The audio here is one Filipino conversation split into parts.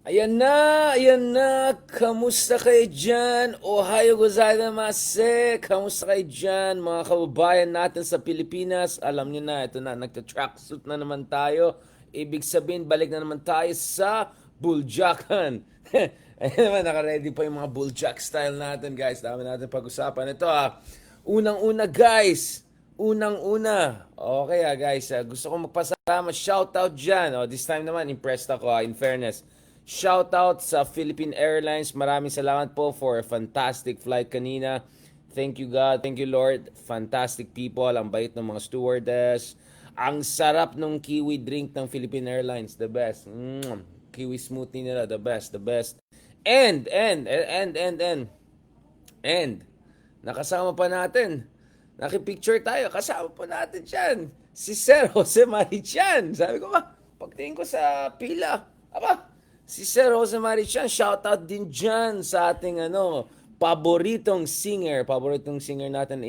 Ayan na, kamusta kayo dyan? Ohayo gozaimasu, kamusta kayo dyan, mga kababayan natin sa Pilipinas? Alam niyo na, ito na, nagta-tracksuit na naman tayo. Ibig sabihin, balik na naman tayo sa Buljakan. Ayun naman, naka-ready pa yung mga Buljak style natin, guys. Dami natin pag-usapan. Ito unang-una, guys. Unang-una. Okay guys. Gusto ko magpasalamat. Shoutout dyan. This time naman, impressed ako in fairness. Shoutout sa Philippine Airlines. Maraming salamat po for a fantastic flight kanina. Thank you God. Thank you Lord. Fantastic people. Ang bait ng mga stewardess. Ang sarap ng kiwi drink ng Philippine Airlines. The best. Kiwi smoothie nila. The best. The best. And, nakasama pa natin. Nakipicture tayo. Kasama pa natin dyan. Si Sir Jose Marichan. Sabi ko ba, pagtingin ko sa pila, aba, si Sir Jose Marichan, shoutout din dyan sa ating paboritong singer natin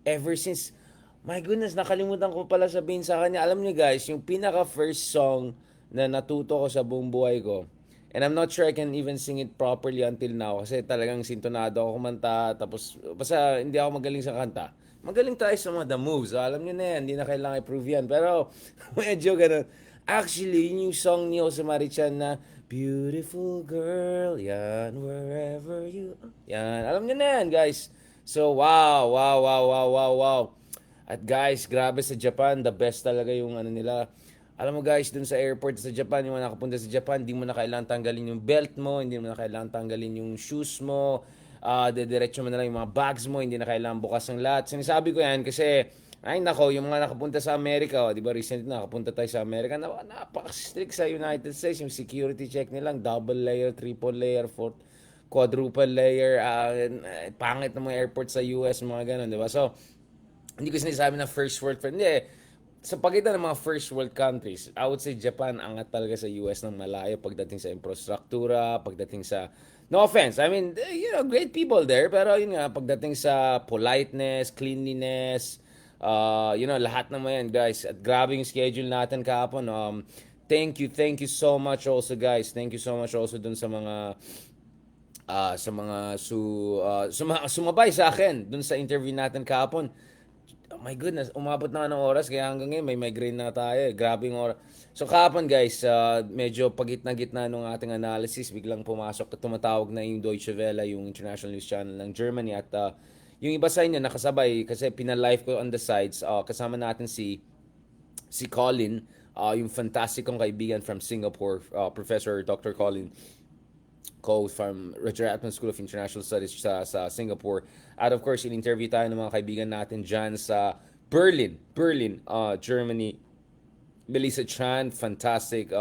ever since, my goodness, nakalimutan ko pala sabihin sa kanya. Alam niyo guys, yung pinaka first song na natuto ko sa buong buhay ko, and I'm not sure I can even sing it properly until now kasi talagang sintonado ako kumanta tapos basta hindi ako magaling sa kanta. Magaling tayo sa mga the moves. Alam niyo na yan, hindi na kailangan i-prove yan. Pero medyo ganun. Actually, yun yung song ni Jose Marichan na Beautiful Girl, yan, wherever you are. Yan, alam niyo na yan, guys. So, wow, wow, wow, wow, wow, wow. At guys, grabe sa Japan, the best talaga yung ano nila. Alam mo guys, dun sa airport sa Japan, yung mga nakapunta sa Japan, hindi mo na kailangan tanggalin yung belt mo, hindi mo na kailangan tanggalin yung shoes mo, dediretso mo na lang yung mga bags mo, hindi na kailangan bukas ang lahat. Sinasabi ko yan kasi, ay nako, yung mga nakapunta sa Amerika, di ba recently nakapunta tayo sa Amerika, napaka-strict sa United States, yung security check nilang, double layer, triple layer, fourth, quadruple layer, pangit na mga airport sa US, mga ganun, di ba? So, hindi ko sinasabi na first world friend. Hindi, sa pagitan ng mga first world countries, I would say Japan angat talaga sa US ng malayo pagdating sa infrastruktura, pagdating sa, no offense, I mean, great people there, pero yun nga, pagdating sa politeness, cleanliness, lahat ng mga yan, guys. At grabe yung schedule natin kahapon. Thank you so much also, guys. Thank you so much also dun sa mga sumabay sa akin dun sa interview natin kahapon. Oh my goodness, umabot na ng oras kaya hanggang ngayon may migraine na tayo. Grabe yung oras. So kahapon guys, medyo pagitna-gitna nung ating analysis, biglang pumasok at tumatawag na yung Deutsche Welle, yung international news channel ng Germany at yung iba sa inyo nakasabay kasi pina-live ko on the sides. Kasama natin si Colin, yung fantastic kong kaibigan from Singapore, Professor Dr. Colin Ko from Roger Atman School of International Studies sa Singapore. At of course, in-interview tayo ng mga kaibigan natin dyan sa Berlin, Germany. Melissa Chan, fantastic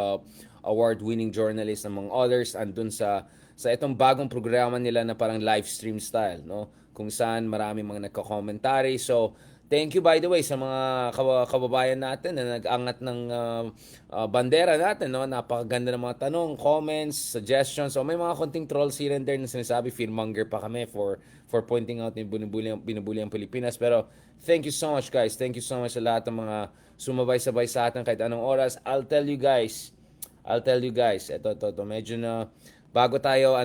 award-winning journalist among others, andun sa itong bagong programa nila na parang live stream style, no? Kung saan marami mga nagko-commentary. So, thank you by the way sa mga kababayan natin na nag-angat ng bandera natin, no? Napakaganda ng mga tanong, comments, suggestions. So may mga konting trolls here and there na sinasabi, fearmonger pa kami for pointing out yung binubuli ang Pilipinas. Pero thank you so much guys. Thank you so much sa lahat ng mga sumabay-sabay sa atin kahit anong oras. I'll tell you guys. Ito, medyo na bago tayo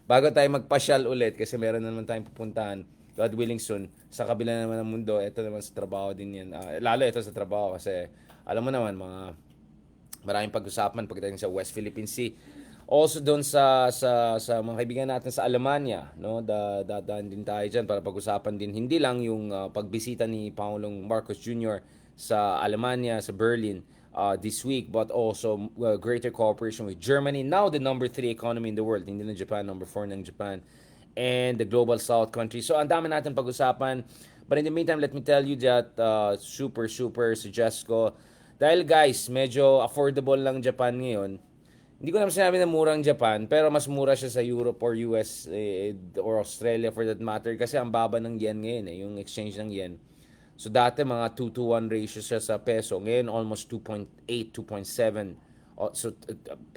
bago tayo magpasyal ulit kasi meron na naman tayong pupuntahan. God willing soon. Sa kabila naman ng mundo, ito naman sa trabaho din yan. Lalo ito sa trabaho kasi alam mo naman, maraming pag-usapan pagdating sa West Philippine Sea. Also doon sa mga kaibigan natin sa Alemania, no? Dadaan din tayo diyan para pag-usapan din hindi lang yung pagbisita ni Pangulong Marcos Jr. sa Alemania, sa Berlin this week, but also greater cooperation with Germany, now the number 3 economy in the world, hindi na Japan, number 4 ng Japan, and the global south countries. So ang dami natin pag-usapan. But in the meantime, let me tell you that super suggest ko, dahil guys, medyo affordable lang Japan ngayon. Hindi ko naman sinabi na murang Japan, pero mas mura siya sa Europe or US or Australia for that matter kasi ang baba ng yen ngayon yung exchange ng yen. So dati mga 2 to 1 ratio siya sa peso. Ngayon almost 2.8, 2.7. So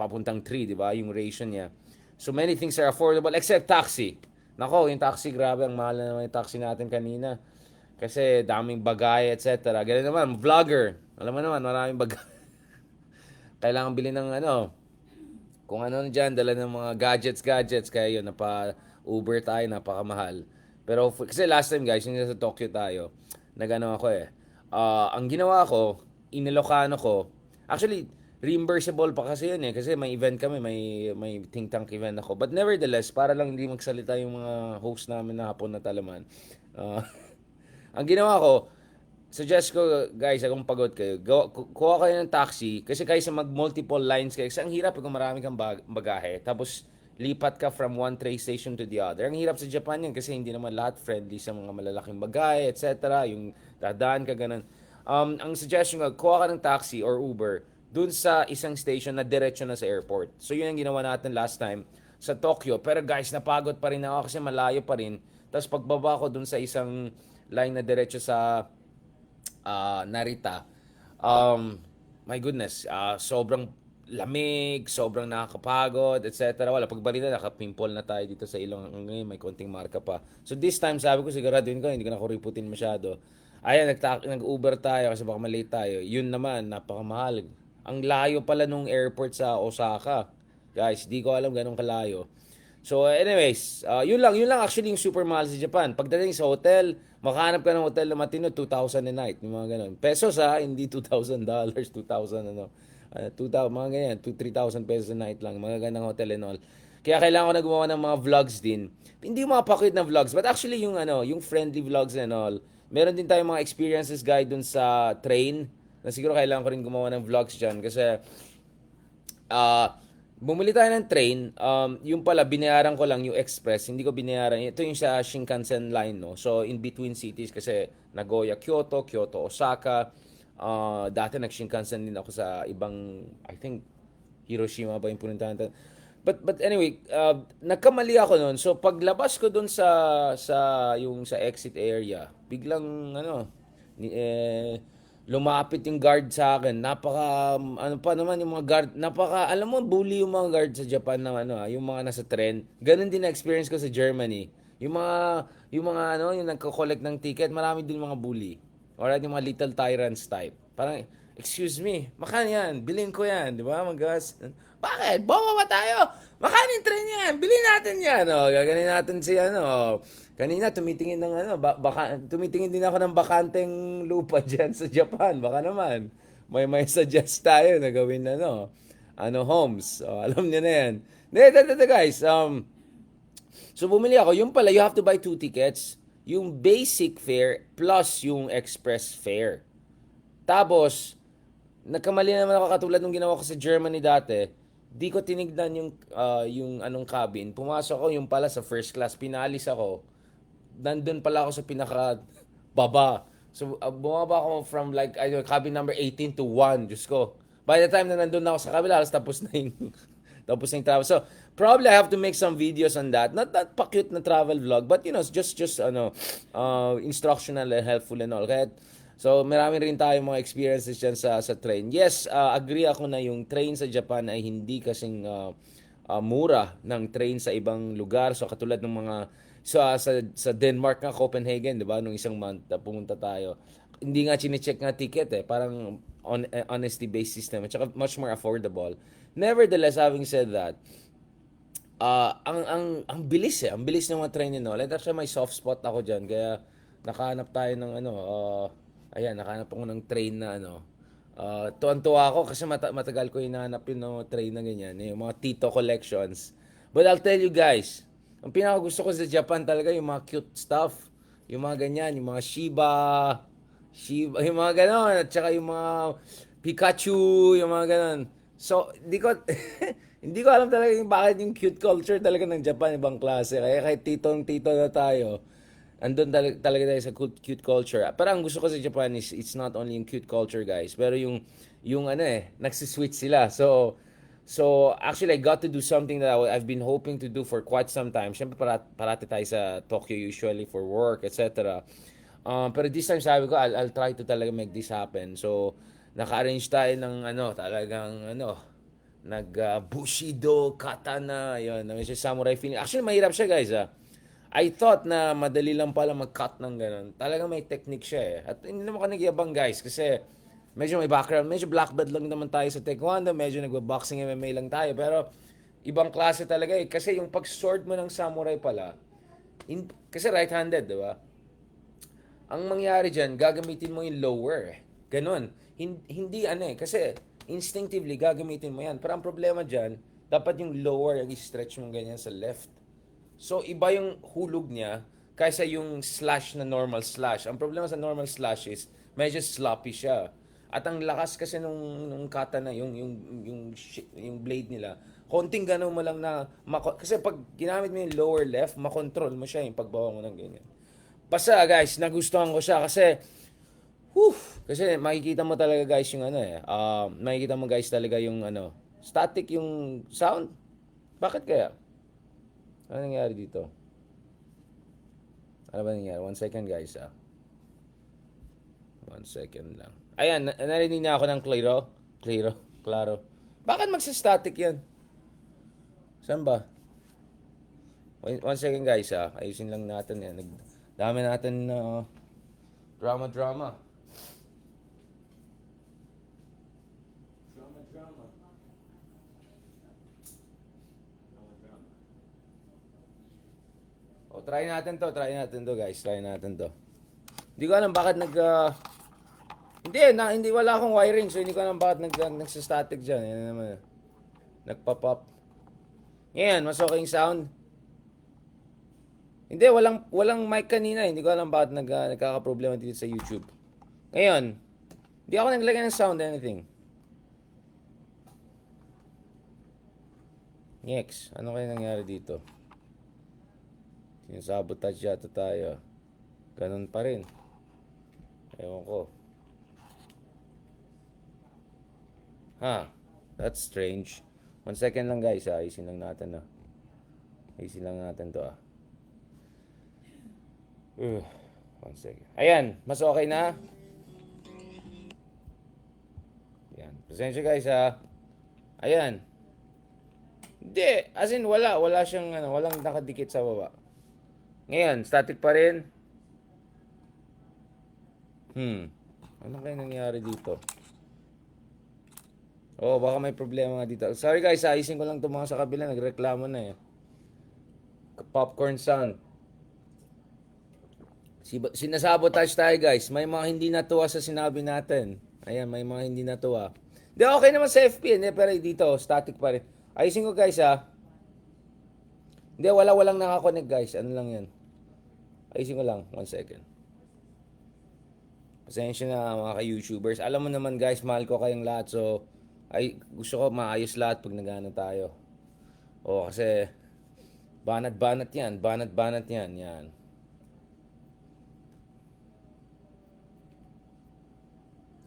papuntang 3, 'di ba? Yung ratio niya. So many things are affordable except taxi. Nako, yung taxi grabe ang mahal na naman yung taxi natin kanina. Kasi daming bagay, etc. Ganun naman, vlogger. Alam mo naman, maraming bagay. Kailangan bilhin ng Kung ano dyan, dala ng mga gadgets, kaya yun, Uber tayo, napakamahal. Pero kasi last time guys, yung nasa Tokyo tayo, nagano ako eh. Ang ginawa ko, inilokano ko, actually, reimbursable pa kasi yun eh, kasi may event kami, may think tank event ako. But nevertheless, para lang hindi magsalita yung mga host namin na hapon na talaman, uh, ang ginawa ko, suggest ko, guys, kung pagod kayo, kuha kayo ng taxi kasi kaysa mag-multiple lines kayo. Kasi ang hirap kung marami kang bagahe. Tapos, lipat ka from one train station to the other. Ang hirap sa Japan yan kasi hindi naman lahat friendly sa mga malalaking bagahe, etc. Yung dadaan ka ganun. Ang suggestion ko, kuha ka ng taxi or Uber dun sa isang station na diretso na sa airport. So, yun ang ginawa natin last time sa Tokyo. Pero guys, napagod pa rin ako kasi malayo pa rin. Tapos pagbaba ko dun sa isang line na diretso sa Narita, um, my goodness, sobrang lamig, sobrang nakakapagod, etc. Wala, pagbalita, nakapimple na tayo dito sa ilong. Ngayon, may konting marka pa. So this time, sabi ko, siguraduhin ko, hindi ko na kuriputin masyado. Ayan, nag-Uber tayo kasi baka malate tayo. Yun naman, napakamahal. Ang layo pala nung airport sa Osaka. Guys, di ko alam ganun kalayo. So anyways, yun lang actually yung super mahal sa Japan. Pagdating sa hotel, makahanap ka ng hotel na matino, 2,000 a night, yung mga ganun. Pesos ha, hindi $2,000, 2,000 ano. 2,000, mga ganyan, 2, 3,000 pesos a night lang, mga ganang hotel and all. Kaya kailangan ko na gumawa ng mga vlogs din. Hindi yung mga pakwit na vlogs, but actually yung friendly vlogs and all. Meron din tayong mga experiences guide dun sa train, na siguro kailangan ko rin gumawa ng vlogs dyan kasi bumili tayo ng train, yung pala, binayaran ko lang yung express, hindi ko binayaran, ito yung sa Shinkansen line, no? So, in between cities, kasi Nagoya, Kyoto, Kyoto, Osaka, dati nag-Shinkansen din ako sa ibang, I think, Hiroshima ba yung pununtahan natin. But anyway, nagkamali ako noon. So paglabas ko doon sa exit area, biglang lumapit yung guard sa akin. Napaka ano pa naman yung mga guard, napaka alam mo bully yung mga guard sa Japan na yung mga nasa tren. Ganun din na experience ko sa Germany. Yung nagko-collect ng ticket, marami din mga bully. Alright, yung mga little tyrants type. Parang, excuse me, makan yan, bilhin ko yan, di ba? Bakit? Boba ba tayo? Makanin train yan, bilhin natin yan. Gaganin natin si kanina tumitingin ng tumitingin din ako ng bakanteng lupa diyan sa Japan. Baka naman may suggest tayo na gawin homes. Alam niyo na yan. Guys, so bumili ako, yung pala you have to buy two tickets. Yung basic fare plus yung express fare. Tapos, nagkamali naman ako katulad nung ginawa ko sa Germany dati. Di ko tinignan yung anong cabin. Pumasok ako yung pala sa first class. Pinalis ako. Nandun pala ako sa pinaka baba. So, bumaba ako from cabin number 18 to 1. Diyos ko. By the time na nandun na ako sa kabila, tapos na yung tapos na yung travel. So, probably I have to make some videos on that. Not that pa-cute na travel vlog, but just instructional and helpful and all. So, marami rin tayong mga experiences dyan sa train. Yes, agree ako na yung train sa Japan ay hindi kasing mura ng train sa ibang lugar. So, katulad ng mga sa Denmark nga, Copenhagen, di ba? Nung isang month pumunta tayo. Hindi nga chinecheck nga ticket eh. Parang honesty-based system. At saka much more affordable. Nevertheless, having said that, ang bilis eh. Ang bilis ng mga train nyo. Like, actually, may soft spot ako dyan. Kaya, nakahanap tayo ng nakahanap ako ng train na tuwan-tuwa ako kasi matagal ko hinahanap yung train na ganyan. Yung mga Tito collections. But I'll tell you guys, ang pinakagusto ko sa Japan talaga yung mga cute stuff. Yung mga ganyan, yung mga Shiba, yung mga ganon. At saka yung mga Pikachu, yung mga ganon. So, hindi ko alam talaga bakit yung cute culture talaga ng Japan ibang klase. Kaya kahit tito na tayo, andun talaga tayo sa cute culture. Pero ang gusto ko sa Japan is it's not only yung cute culture, guys, pero yung nagsiswitch sila. So actually I got to do something that I've been hoping to do for quite some time. Siyempre parati tayo sa Tokyo usually for work, etc. Pero this time sabi ko I'll try to talaga make this happen. So naka-arrange tayo ng talagang Bushido, katana, yun, may samurai feeling. Actually, mahirap siya, guys, I thought na madali lang pala mag-cut ng ganun. Talagang may technique siya eh. At hindi naman ka nagyabang, guys, kasi medyo may background, medyo black belt lang naman tayo sa taekwondo, medyo nagba-boxing MMA lang tayo, pero Ibang klase talaga eh. Kasi yung pag-sword mo ng samurai pala, kasi right-handed, di ba? Ang mangyari dyan, gagamitin mo yung lower. Ganon. Hindi ano eh. Kasi instinctively, gagamitin mo yan. Pero ang problema dyan, dapat yung lower, yung stretch mo ganyan sa left. So, iba yung hulog niya kaysa yung slash na normal slash. Ang problema sa normal slash is, medyo sloppy siya. At ang lakas kasi nung katana, yung blade nila, konting gano'n mo lang na, kasi pag ginamit mo yung lower left, makontrol mo siya yung pagbawa mo ng ganyan. Basta guys, nagustuhan ko siya kasi whew, kasi makikita mo talaga guys yung ano eh. Makikita mo guys talaga yung ano, static yung sound. Bakit kaya? Ano nangyari dito? Ano ba nangyari? 1 second guys ah. 1 second lang. Ayan, narinig niya ako ng klaro. Klaro. Klaro. Bakit magsa-static yan? Saan ba? 1 second guys ah. Ayusin lang natin yan. Dami natin drama. Drama. O, try natin to. Try natin to guys. Try natin to. Hindi ko alam bakit hindi wala akong wiring so hindi ko alam bakit nagsa-static diyan. Yan naman. Nagpa-pop. Ngayon, mas okay yung sound. Hindi, walang mic kanina. Hindi ko alam bakit nagkaka-problema dito sa YouTube. Ngayon, hindi ako naglagay ng sound anything. Next, ano kaya nangyari dito? Sinasabotage yata tayo. Ganun pa rin. Ewan ko. That's strange. 1 second lang guys ah. Ayusin lang natin ah. Ayusin lang natin to ah. 1 second. Ayan, mas okay na. Ayan. Pasensya guys ah. Ayan. Hindi, as in wala siyang walang nakadikit sa baba. Ngayon, static pa rin. Ano kaya nangyari dito? Oh, baka may problema nga dito. Sorry guys, ayusin ko lang itong mga sa kabila. Nagreklamo na eh. Popcorn sound. Sinasabotage tayo guys. May mga hindi natuwa sa sinabi natin. Ayan, may mga hindi natuwa. Di, okay naman sa FP. Hindi, pero dito, static pa rin. Ayusin ko guys ha. Hindi, walang nakakonect guys. Ano lang yan. Ayusin ko lang. 1 second. Pasensya na mga ka-YouTubers. Alam mo naman guys, mahal ko kayong lahat. So, gusto ko maayos lahat pag nagano tayo. O, kasi banat-banat yan. Banat-banat yan. Yan.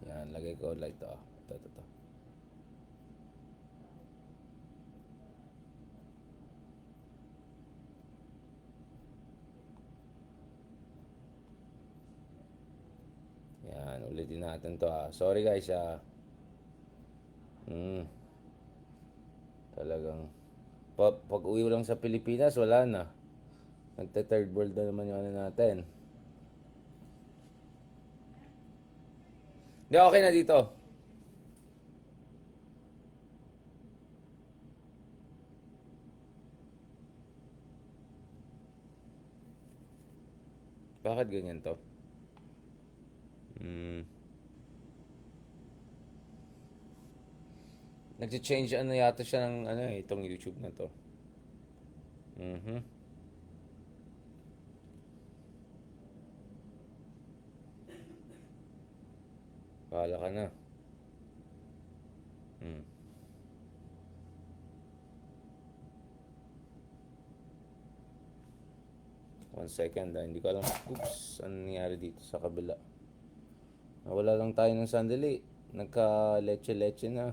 Yan, lagay ko light to. Ito. Yan, ulitin natin to ha. Sorry guys ha. Talagang pag uwi lang sa Pilipinas, wala na. Nagte-third world na naman yung ano natin. Hindi, okay na dito. Bakit ganyan to? Nagche-change ano yata siya ng ano itong YouTube na to. Bahala ka na. 1 second hindi ko alam. Oops, ano nangyari dito sa kabila? Nawala lang tayo ng sandali. Nagka-leche-leche na.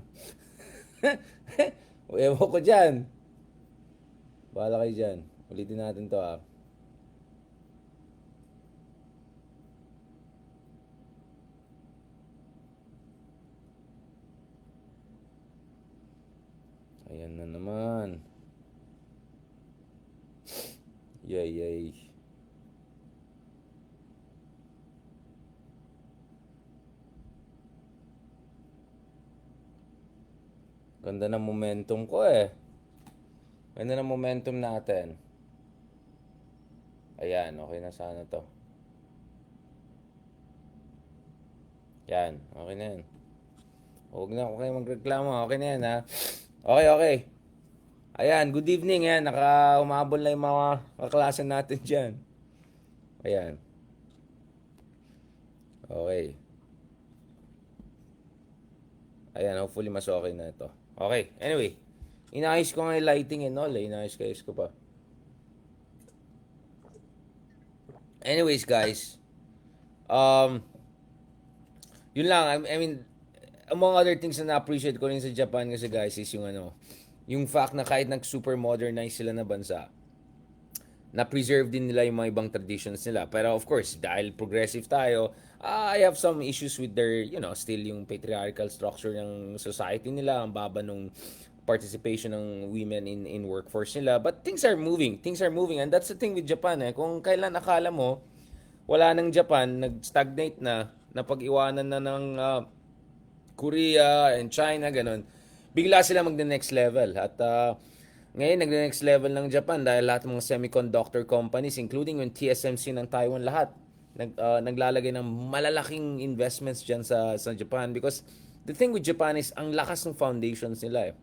Ewan ko dyan. Bahala kayo dyan. Ulitin natin to ah. Ayan na naman. Yay. Ganda ng momentum ko eh. Ganda ng momentum natin. Ayan, okay na sana to. Yan, okay na yan. Huwag na ako kayo magreklamo. Okay na yan, ha? Okay, okay. Ayan, good evening. Ayan, umabol na yung mga kaklase natin dyan. Ayan, okay. Ayan, hopefully mas okay na ito. Okay, anyway. Inayos ko nga yung lighting and all, eh. Inayos ko pa. Anyways, guys. Um, Yun lang. I mean, among other things na na-appreciate ko rin sa Japan kasi guys is yung ano, yung fact na kahit nag-super modernize sila na bansa, na-preserve din nila yung mga ibang traditions nila. Pero of course, dahil progressive tayo, I have some issues with their, still yung patriarchal structure ng society nila, ang baba nung participation ng women in workforce nila. But things are moving. Things are moving. And that's the thing with Japan, eh. Kung kailan akala mo, wala nang Japan, nag-stagnate na, napag-iwanan na ng Korea and China, ganun. Bigla sila mag-next level. At ngayon, nag-next level ng Japan dahil lahat ng mga semiconductor companies, including yung TSMC ng Taiwan, lahat, naglalagay ng malalaking investments dyan sa Japan. Because the thing with Japan is, ang lakas ng foundations nila, eh.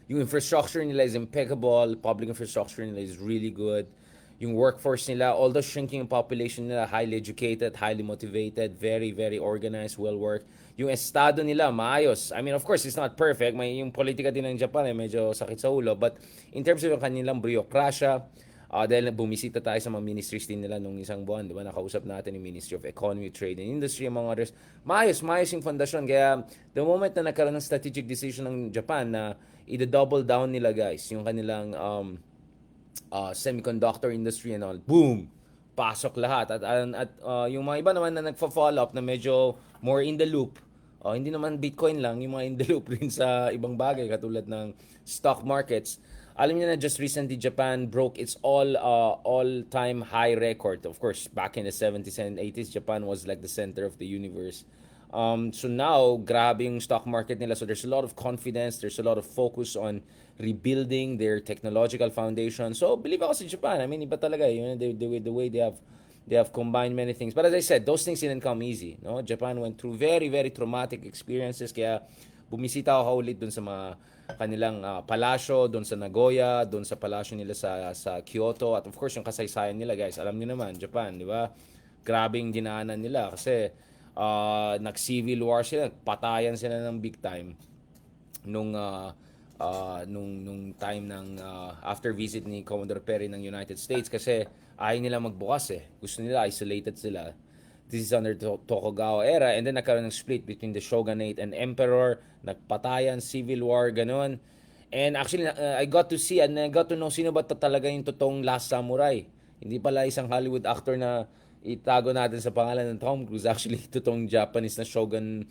Yung infrastructure nila is impeccable, public infrastructure nila is really good. Yung workforce nila, although shrinking yung population nila, highly educated, highly motivated, very, very organized, well-worked. Yung estado nila, maayos. I mean, of course, it's not perfect. May yung politika din ng Japan, medyo sakit sa ulo. But in terms of yung kanilang bureaucracia, dahil bumisita tayo sa mga ministries din nila nung isang buwan, di ba? Nakausap natin yung Ministry of Economy, Trade and Industry, among others. Maayos yung fondasyon. Kaya the moment na nagkaroon ng strategic decision ng Japan na i-double down nila, guys, yung kanilang semiconductor industry and all, boom! Pasok lahat. At yung mga iba naman na nagfa-follow up na medyo more in the loop, hindi naman Bitcoin lang, yung mga in the loop rin sa ibang bagay katulad ng stock markets. Alam niyo na just recently Japan broke its all-time high record. Of course, back in the 70s and 80s, Japan was like the center of the universe. So now, grabe yung stock market nila. So there's a lot of confidence. There's a lot of focus on rebuilding their technological foundation. So believe ako sa Japan. I mean, iba talaga. The way they have combined many things. But as I said, those things didn't come easy. No, Japan went through very, very traumatic experiences. Kaya bumisita ako ulit dun sa mga kanilang palasyo, dun sa Nagoya, dun sa palasyo nila sa Kyoto. At of course, yung kasaysayan nila, guys. Alam niyo naman, Japan, di ba? Grabing dinaanan nila kasi nag-civil war sila, patayan sila ng big time nung time ng after visit ni Commodore Perry ng United States kasi ayaw nila magbukas, eh. Gusto nila isolated sila. This is under Tokugawa era and then nagkaroon ng split between the shogunate and emperor, nagpatayan, civil war, ganun. And actually, I got to see and I got to know sino ba talaga yung totoong last samurai. Hindi pala isang Hollywood actor na itago natin sa pangalan ng Tom Cruise. Actually, totoong Japanese na shogun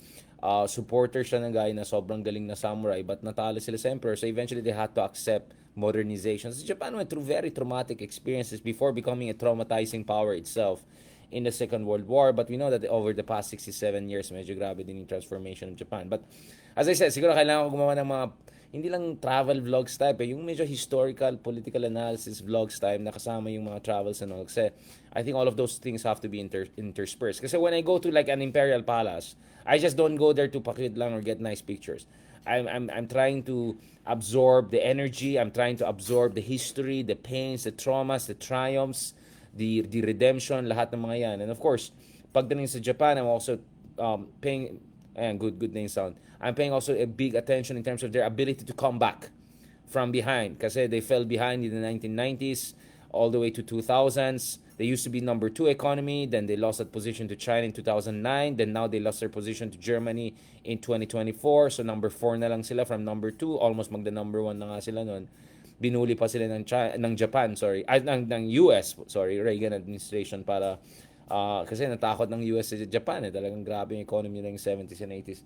supporter siya ng guy na sobrang galing na samurai but natalo sila sa emperor. So eventually, they had to accept modernization. So Japan went through very traumatic experiences before becoming a traumatizing power itself in the Second World War. But we know that over the past 67 years, medyo grabe din yung transformation of Japan. But as I said, siguro kailangan ko gumawa ng mga hindi lang travel vlogs type, yung medyo historical, political analysis vlogs type na kasama yung mga travels and all. Kasi I think all of those things have to be interspersed. Kasi when I go to like an imperial palace, I just don't go there to pakit lang or get nice pictures. I'm trying to absorb the energy. I'm trying to absorb the history, the pains, the traumas, the triumphs, the redemption, lahat ng mga yan. And of course, pagdating sa Japan, I'm also paying, and good name sound. I'm paying also a big attention in terms of their ability to come back from behind. Kasi they fell behind in the 1990s all the way to 2000s. They used to be number 2 economy, then they lost that position to China in 2009, then now they lost their position to Germany in 2024. So number 4 na lang sila from number 2, almost magda number 1 na nga sila noon. Binuli pa sila ng Japan, sorry, ng US, sorry, Reagan administration para kasi natakot ng US sa Japan, talagang grabe yung economy nila yung 70s and 80s.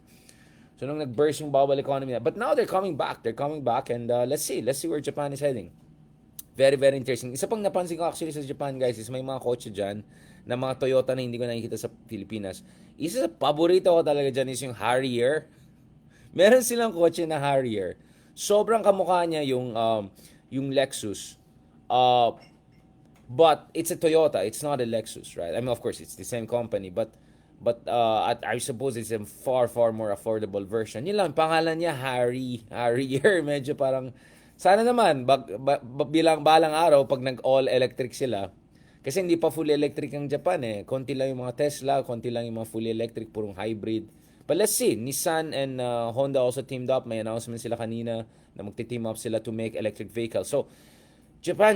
So nung nag-burst yung bubble economy na, but now they're coming back and let's see where Japan is heading. Very, very interesting. Isa pang napansin ko actually sa Japan, guys, is may mga kotse dyan na mga Toyota na hindi ko nakikita sa Pilipinas. Isa sa paborito ko talaga dyan is yung Harrier. Meron silang kotse na Harrier. Sobrang kamukha niya yung Lexus. Uh, but it's a Toyota. It's not a Lexus, right? I mean, of course, it's the same company, I suppose it's a far more affordable version. Yun lang, pangalan niya Harrier. Medyo parang sana naman bilang balang araw pag nag all electric sila. Kasi hindi pa fully electric ang Japan eh. Konti lang yung mga Tesla, konti lang yung mga fully electric, purong hybrid. But let's see, Nissan and Honda also teamed up. May announcement sila kanina na magti-team up sila to make electric vehicles. So, Japan.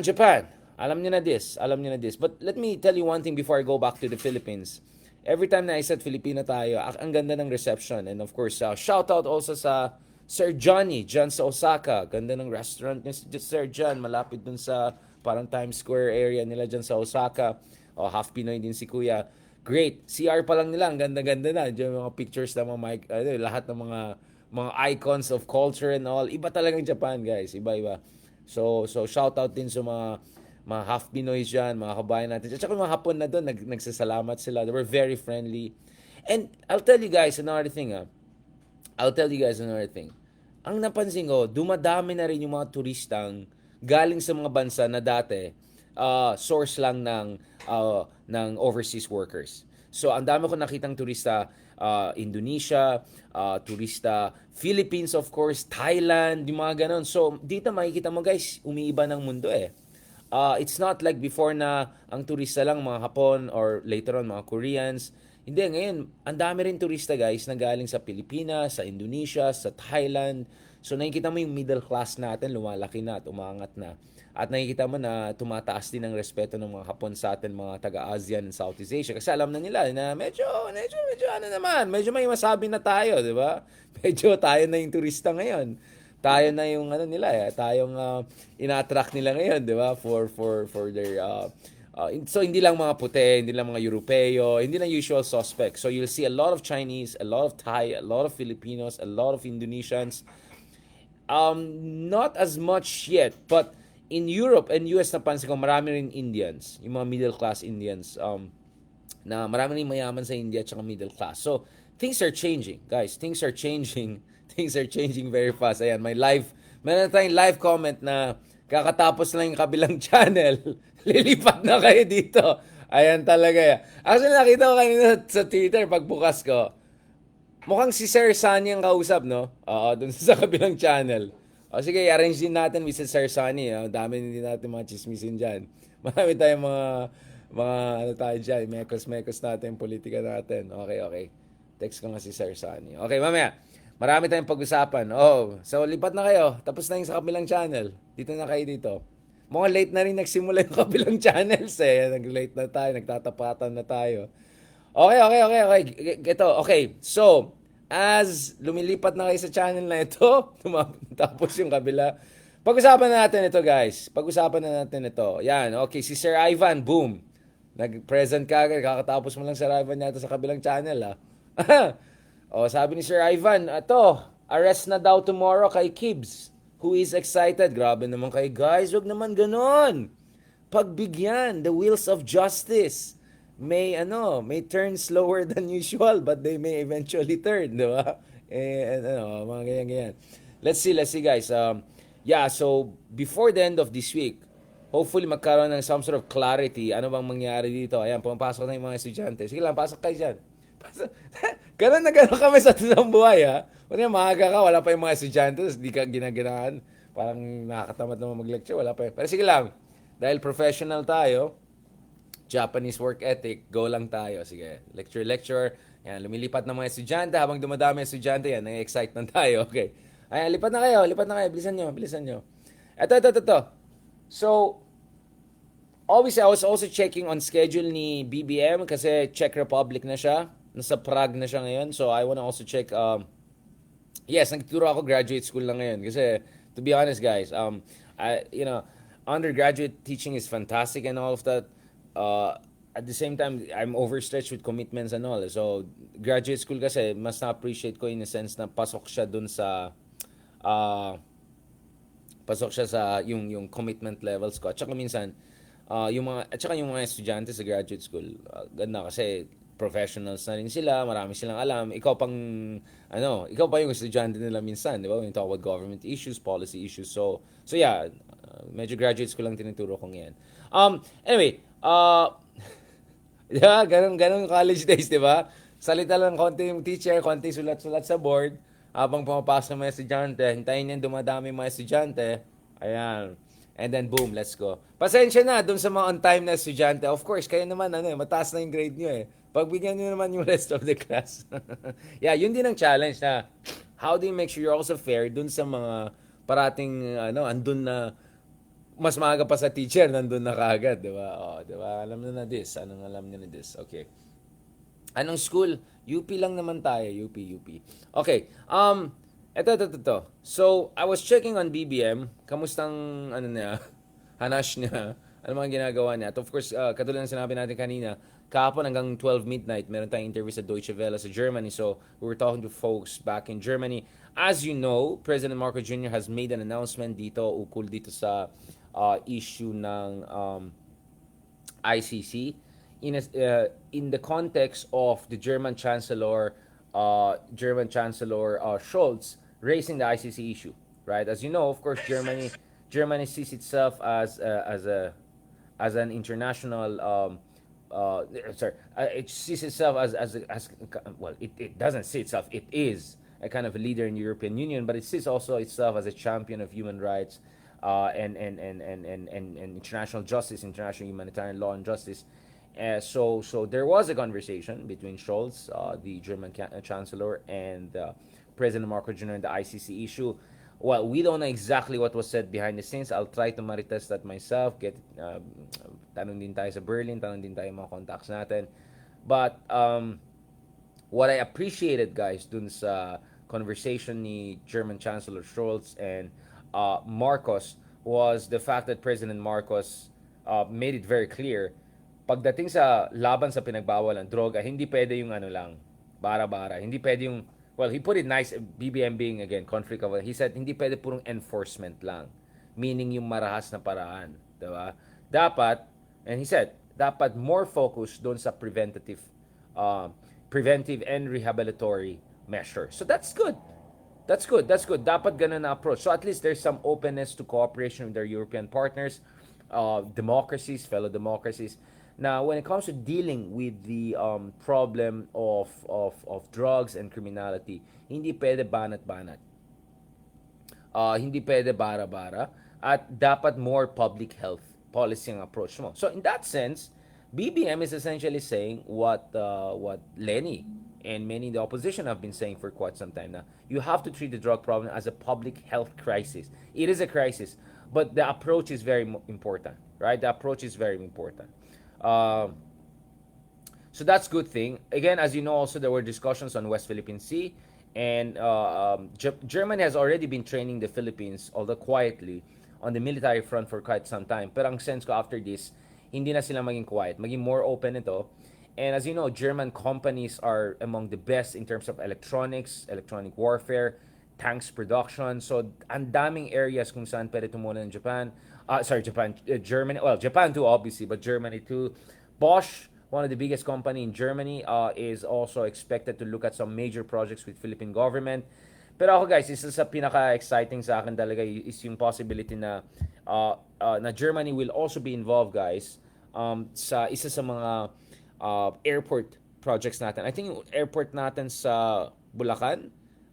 Alam niyo na this. But let me tell you one thing before I go back to the Philippines. Every time na I said Filipino tayo, ang ganda ng reception. And of course, shout out also sa Sir Johnny, dyan sa Osaka. Ganda ng restaurant ni Sir John, malapit dun sa parang Times Square area nila dyan sa Osaka. Half Pinoy din si Kuya. Great. CR pa lang nila, ang ganda-ganda na. Diyan mga pictures ng mga lahat ng mga icons of culture and all. Iba talagang Japan, guys. Iba-iba. So shout out din sa mga half Pinoy dyan, mga kabayan natin. At saka mga Hapon na doon, nagsasalamat sila. They were very friendly. And I'll tell you guys another thing. Ang napansin ko, dumadami na rin yung mga turistang galing sa mga bansa na dati source lang ng overseas workers. So, ang dami ko nakitang turista, Indonesia, turista, Philippines of course, Thailand, yung mga ganon. So, dito makikita mo guys, umiiba ng mundo eh. It's not like before na ang turista lang mga Hapon or later on mga Koreans. Hindi, ngayon, ang dami rin turista guys na galing sa Pilipinas, sa Indonesia, sa Thailand. So nakikita mo yung middle class natin, lumalaki na at umangat na. At nakikita mo na tumataas din ang respeto ng mga Hapon sa atin, mga taga-ASEAN and Southeast Asia. Kasi alam na nila na medyo ano naman, medyo may masabi na tayo, di ba? Medyo tayo na yung turista ngayon. Tayo na yung ano nila tayong ina-attract nila ngayon, 'di ba? For their so hindi lang mga puti, hindi lang mga Europeo, hindi lang usual suspects. So you'll see a lot of Chinese, a lot of Thai, a lot of Filipinos, a lot of Indonesians. Not as much yet, but in Europe and US napansin ko marami rin Indians, yung mga middle class Indians na marami rin mayaman sa India at saka middle class. So things are changing, guys. Things are changing. Things are changing very fast. Ayan, meron tayong live comment na kakatapos lang yung kabilang channel. Lilipat na kayo dito. Ayan talaga yan. Actually, nakita ko kanina sa Twitter pagbukas ko. Mukhang si Sir Sunny ang kausap, no? Oo, dun sa kabilang channel. Sige, arrange din natin with si Sir Sunny. Dami din natin mga chismisin dyan. Marami tayong mga ano tayo dyan, mekos natin, politika natin. Okay. Text ko nga si Sir Sunny. Okay, mamaya. Marami tayong pag-usapan. So lipat na kayo. Tapos na yung sa kabilang channel. Dito na kayo dito. Mukhang late na rin nagsimula yung kabilang channels eh. Nag-late na tayo, nagtatapatan na tayo. Okay. Ito, okay. So, as lumilipat na kayo sa channel na ito, tapos yung kabila. Pag-usapan na natin ito, guys. Yan, okay. Si Sir Ivan, boom. Nag-present ka agad. Kakatapos mo lang Sir Ivan yata sa kabilang channel, sabi ni Sir Ivan, arrest na daw tomorrow kay Kibbs, who is excited. Grabe naman kayo, guys. Wag naman ganon. Pagbigyan, the wheels of justice may turn slower than usual, but they may eventually turn, di ba? Mga ganyan. Let's see, guys. So before the end of this week, hopefully magkaroon ng some sort of clarity. Ano bang mangyari dito? Ayan, pumapasok na yung mga estudyante. Sige lang, pasok kayo dyan. Ganun kami sa totoong buhay, ha? Kung maaga ka, wala pa yung mga estudyante, hindi ka ginaganahan. Parang nakakatamad naman mag-lecture, wala pa. Pero sige lang, dahil professional tayo, Japanese work ethic, go lang tayo. Sige, lecture. Yan, lumilipat ng mga estudyante. Habang dumadami yung estudyante, yan, nang-excite na tayo. Okay. Ayan, lipat na kayo. Bilisan nyo. Ito. So, obviously, I was also checking on schedule ni BBM kasi Czech Republic na siya. Nasa Prague na siya ngayon. So, I wanna also check, yes, nagtuturo ako graduate school lang ngayon. Kasi, to be honest, guys, undergraduate teaching is fantastic and all of that. At the same time, I'm overstretched with commitments and all. So, graduate school kasi, mas na-appreciate ko in a sense na pasok siya dun sa, yung commitment levels ko. At saka minsan, yung mga estudyante sa graduate school, ganda kasi professionals na rin sila, marami silang alam. Ikaw pa yung estudyante nila minsan, di ba? When you talk about government issues, policy issues. So yeah, Medyo graduates ko lang tinuturo kong yan. Anyway, yeah, ganun college days, di ba? Salita lang konti yung teacher, konti sulat-sulat sa board. Habang pumapasok ng mga estudyante, hintayin niyan dumadami yung mga estudyante. Ayan. And then boom, let's go. Pasensya na dun sa mga on-time na estudyante. Of course, kayo naman, mataas na yung grade nyo eh. Pagbigyan nyo naman yung rest of the class. Yeah, yun din ang challenge na how do you make sure you're also fair dun sa mga parating, andun na mas maaga pa sa teacher, nandun na kaagad, di ba? Oh, di ba? Alam nyo na this. Anong alam nyo na this? Okay. Anong school? UP lang naman tayo. UP. Okay. Ito. So, I was checking on BBM. Kamustang, niya, hanash niya. Ano mga ginagawa niya. At of course, katulad ng sinabi natin kanina, kahapon hanggang 12 midnight, meron tayong interview sa Deutsche Welle sa Germany. So, we were talking to folks back in Germany. As you know, President Marcos Jr. has made an announcement dito, ukol dito sa issue ng ICC in the context of the German Chancellor Scholz raising the ICC issue, right? As you know, of course, Germany sees itself as an international it sees itself as well. It doesn't see itself. It is a kind of a leader in the European Union, but it sees also itself as a champion of human rights and international justice, international humanitarian law and justice. So there was a conversation between Scholz, the German chancellor, and President Marcos Jr. on the ICC issue. Well, we don't know exactly what was said behind the scenes. I'll try to marites that myself. Tanong din tayo sa Berlin, tanong din tayo mga contacts natin. But what I appreciated, guys, dun sa conversation ni German Chancellor Scholz and Marcos was the fact that President Marcos made it very clear pagdating sa laban sa pinagbawal ng droga, hindi pwede yung lang, bara-bara. Hindi pwede yung, well, he put it nice, BBM being, again, conflict of, he said, hindi pwede purong enforcement lang. Meaning yung marahas na paraan. Diba? Dapat, and he said, dapat more focus doon sa preventive and rehabilitory measures. So that's good. That's good. Dapat ganun na approach. So at least there's some openness to cooperation with their European partners, democracies, fellow democracies. Now, when it comes to dealing with the problem of drugs and criminality, hindi pwede banat-banat. Hindi pwede bara-bara. At dapat more public health policy ang approach mo. So in that sense, BBM is essentially saying what Lenny and many in the opposition have been saying for quite some time now. You have to treat the drug problem as a public health crisis. It is a crisis, but the approach is very important, right? The approach is very important. So that's good thing. Again, as you know, also there were discussions on West Philippine Sea, and Germany has already been training the Philippines, although quietly, on the military front for quite some time. Pero ang sense ko after this, hindi na sila maging quiet, maging more open ito. And as you know, German companies are among the best in terms of electronics, electronic warfare, tanks production. So, ang daming areas kung saan pwede tumunan ng Japan. Germany. Well, Japan too, obviously, but Germany too. Bosch, one of the biggest company in Germany, is also expected to look at some major projects with Philippine government. Pero ako guys, isa sa pinaka-exciting sa akin talaga is yung possibility na Germany will also be involved, guys, sa isa sa mga airport projects natin. I think yung airport natin sa Bulacan,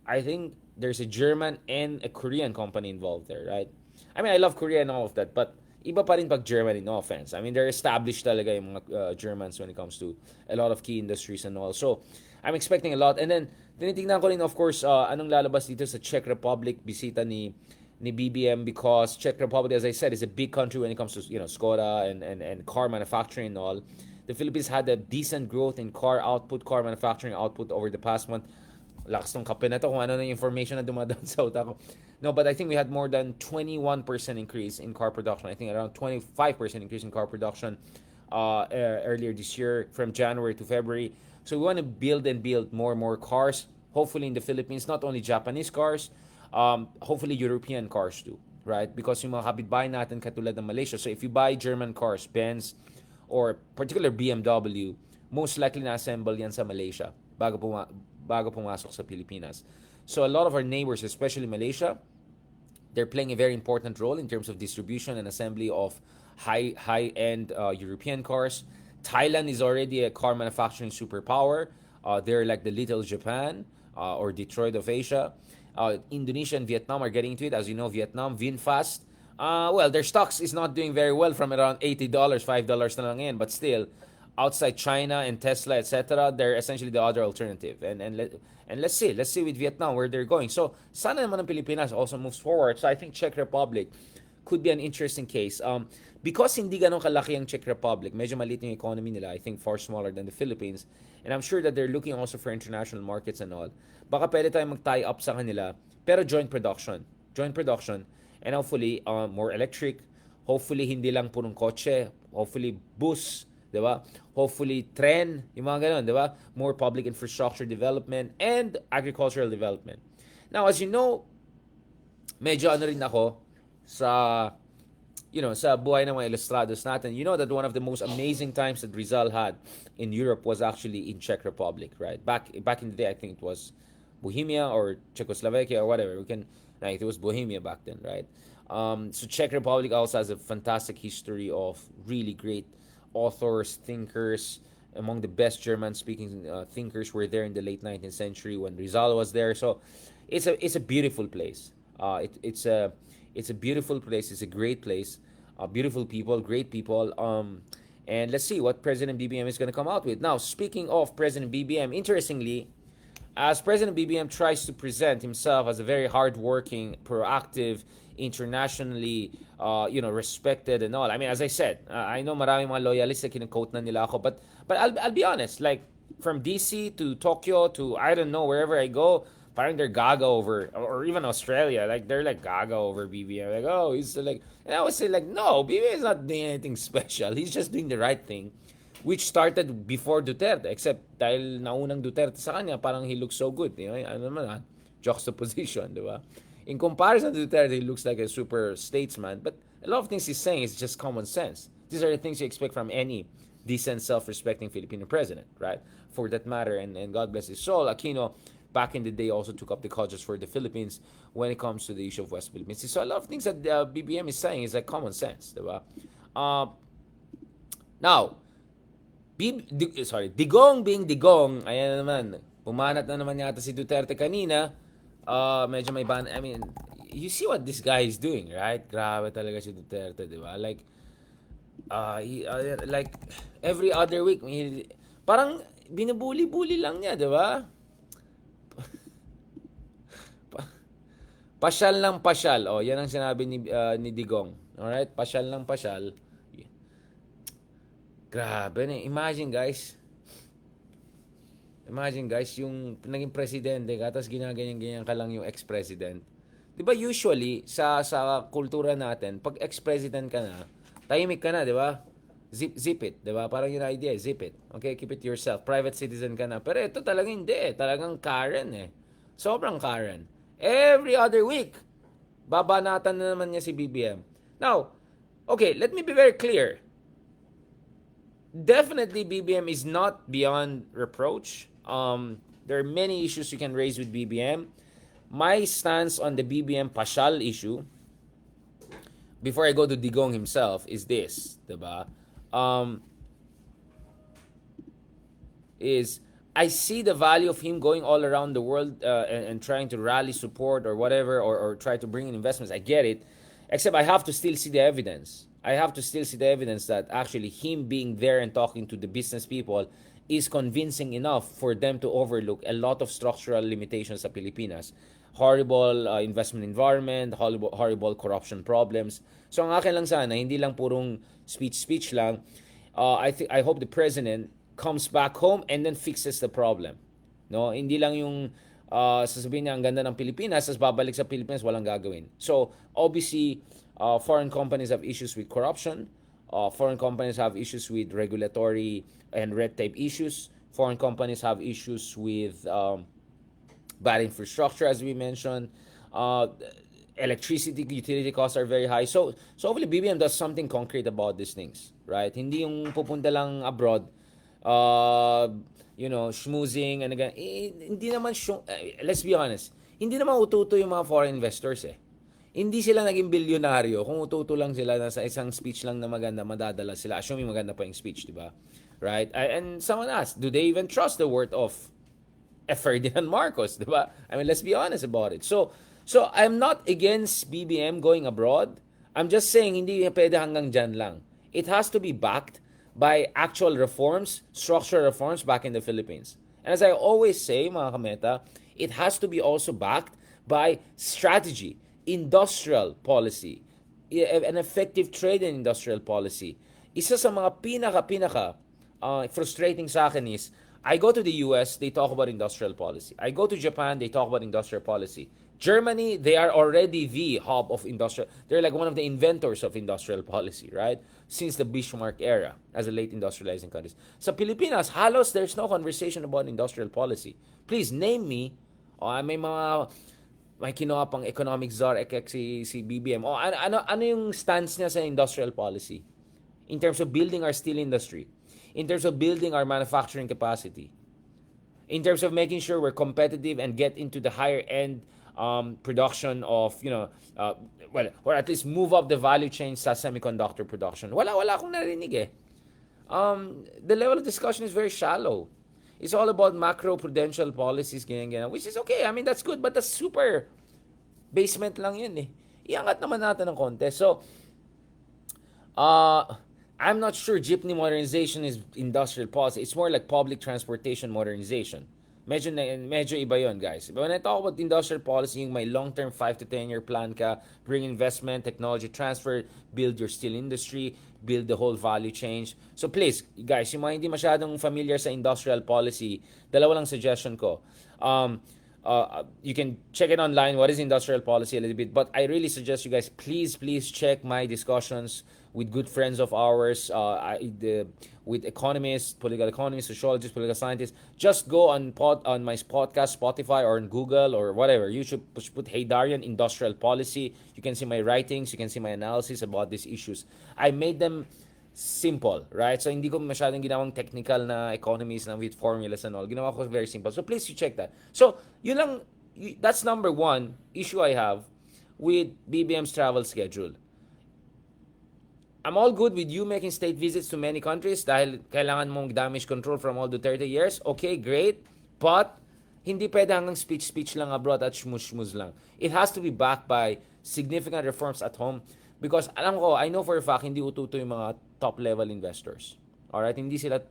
I think there's a German and a Korean company involved there, right? I mean, I love Korea and all of that, but iba pa rin pag Germany, no offense. I mean, they're established talaga yung mga Germans when it comes to a lot of key industries and all. So, I'm expecting a lot. And then, tinitingnan ko rin, of course, anong lalabas dito sa Czech Republic, bisita ni BBM, because Czech Republic, as I said, is a big country when it comes to, Skoda and car manufacturing and all. The Philippines had a decent growth in car manufacturing output over the past month. Lakas ng kape na to kung ano na information na dumadaan sa utak ko. No, but I think we had more than 21% increase in car production. I think around 25% increase in car production earlier this year from January to February. So we want to build more and more cars, hopefully in the Philippines, not only Japanese cars, hopefully European cars too, right? Because yung mga kapitbahay natin katulad ng Malaysia. So if you buy German cars, Benz, or particular BMW, most likely na-assemble yan sa Malaysia bago pumasok sa Pilipinas. So a lot of our neighbors, especially Malaysia, They're playing a very important role in terms of distribution and assembly of high-end European cars. Thailand is already a car manufacturing superpower. They're like the little Japan or Detroit of Asia. Indonesia and Vietnam are getting into it. As you know, Vietnam, VinFast, well, their stocks is not doing very well from around $80, $5 na lang yan, but still, outside China and Tesla, etc., they're essentially the other alternative. And let's see with Vietnam where they're going. So sana naman ang Pilipinas also moves forward. So I think Czech Republic could be an interesting case. Because hindi ganun kalaki ang Czech Republic, medyo maliit yung economy nila, I think far smaller than the Philippines. And I'm sure that they're looking also for international markets and all. Baka pwede tayong mag-tie up sa kanila, pero joint production. Joint production. And hopefully, more electric. Hopefully, hindi lang purong kotse. Hopefully, bus. Diba? Hopefully, tren. Yung mga ganun, diba? More public infrastructure development and agricultural development. Now, as you know, medyo ano rin ako sa sa buhay ng mga ilustrados natin. You know that one of the most amazing times that Rizal had in Europe was actually in Czech Republic, right? Back in the day, I think it was Bohemia or Czechoslovakia or whatever. It was Bohemia back then, right? So Czech Republic also has a fantastic history of really great authors, thinkers. Among the best German-speaking thinkers were there in the late 19th century when Rizal was there. So it's a beautiful place. It's a beautiful place. It's a great place. Beautiful people, great people. And let's see what President BBM is going to come out with. Now, speaking of President BBM, interestingly, as President BBM tries to present himself as a very hardworking, proactive, internationally, respected and all. I mean, as I said, I know maraming mga loyalists na kinu-quote na nila ako, but I'll be honest, like from DC to Tokyo to I don't know wherever I go, parang they're gaga over, or even Australia, like they're like gaga over BBM. Like, oh, he's like, and I would say like, no, BBM is not doing anything special. He's just doing the right thing, which started before Duterte. Except dahil naunang Duterte sa kanya, parang he looks so good. Ano naman, juxtaposition, di ba? In comparison to Duterte, he looks like a super statesman. But a lot of things he's saying is just common sense. These are the things you expect from any decent, self-respecting Filipino president, right? For that matter, and God bless his soul, Aquino back in the day also took up the causes for the Philippines when it comes to the issue of West Philippines. So a lot of things that BBM is saying is like common sense, diba? Now, Digong being Digong, ayan naman, pumanat na naman yata si Duterte kanina. Medyo may ban. I mean, you see what this guy is doing, right? Grabe talaga si Duterte, diba? Like, like every other week, parang binubuli-buli lang niya, diba? Pasyal ng pasyal. Oh, yan ang sinabi ni Digong. Alright? Pasyal ng pasyal. Grabe na. Imagine guys, yung naging presidente ka, tapos ginaganyan-ganyan ka lang yung ex-president. Di ba usually, sa kultura natin, pag ex-president ka na, tahimik ka na, di ba? Zip it, di ba? Parang yung idea, zip it. Okay, keep it to yourself. Private citizen ka na. Pero ito talagang hindi. Talagang Karen eh. Sobrang Karen. Every other week, babanatan na naman niya si BBM. Now, okay, let me be very clear. Definitely, BBM is not beyond reproach. There are many issues you can raise with BBM. My stance on the BBM pasyal issue, before I go to Digong himself, is this, diba? Is I see the value of him going all around the world and trying to rally support or whatever, or try to bring in investments. I get it. Except I have to still see the evidence. I have to still see the evidence that actually him being there and talking to the business people is convincing enough for them to overlook a lot of structural limitations sa Pilipinas. Horrible investment environment, horrible corruption problems. So ang akin lang sana, hindi lang purong speech lang. I hope the president comes back home and then fixes the problem. No, hindi lang yung sasabihin niya ang ganda ng Pilipinas, tapos babalik sa Pilipinas, walang gagawin. So, obviously, foreign companies have issues with corruption. Foreign companies have issues with regulatory and red tape issues. Foreign companies have issues with bad infrastructure, as we mentioned. Electricity, utility costs are very high. So hopefully BBM does something concrete about these things, right? Hindi yung pupunta lang abroad, schmoozing and again, hindi naman let's be honest, hindi naman ututo yung mga foreign investors eh. Hindi sila naging bilyonaryo kung ututo lang sila na sa isang speech lang na maganda, madadala sila. Assuming maganda pa yung speech, di ba? Right? And someone asked, do they even trust the word of Ferdinand Marcos, di ba? I mean, let's be honest about it. So I'm not against BBM going abroad. I'm just saying, hindi pwede hanggang dyan lang. It has to be backed by actual reforms, structural reforms back in the Philippines. And as I always say, mga kameta, it has to be also backed by strategy, industrial policy, an effective trade and industrial policy. Isa sa mga pinaka frustrating sa akin is, I go to the US, they talk about industrial policy. I go to Japan, they talk about industrial policy. Germany, they are already the hub of industrial. They're like one of the inventors of industrial policy, right? Since the Bismarck era, as a late industrializing countries. Sa Pilipinas, halos there's no conversation about industrial policy. Please name me, may kinuha pang economic czar si BBM. Ano yung stance niya sa industrial policy? In terms of building our steel industry, in terms of building our manufacturing capacity, in terms of making sure we're competitive and get into the higher end production of, or at least move up the value chain sa semiconductor production. Wala akong narinig eh. The level of discussion is very shallow. It's all about macro-prudential policies, ganyan, which is okay. I mean, that's good, but that's super basement lang yun eh. Iangat naman natin ng konti. So, I'm not sure jeepney modernization is industrial policy. It's more like public transportation modernization. Medyo iba yun, guys. But when I talk about industrial policy, yung may long-term 5 to 10-year plan ka, bring investment, technology transfer, build your steel industry, build the whole value chain. So please, guys, yung mga hindi masyadong familiar sa industrial policy, dalawa lang suggestion ko. You can check it online, what is industrial policy a little bit, but I really suggest you guys, please check my discussions with good friends of ours, with economists, political economists, sociologists, political scientists. Just go on my podcast, Spotify, or on Google, or whatever. You should put Hey Darian, industrial policy. You can see my writings, you can see my analysis about these issues. I made them simple, right? So hindi ko masyadong ginawang technical na economies na with formulas and all. Ginawa ko very simple. So please you check that. So yun lang, that's number one issue I have with BBM's travel schedule. I'm all good with you making state visits to many countries dahil kailangan mong damage control from all Duterte years. Okay, great. But hindi pwede hanggang speech lang abroad at shmuz lang. It has to be backed by significant reforms at home. Because I know for a fact, hindi ututo yung mga top-level investors. Alright? Hindi sila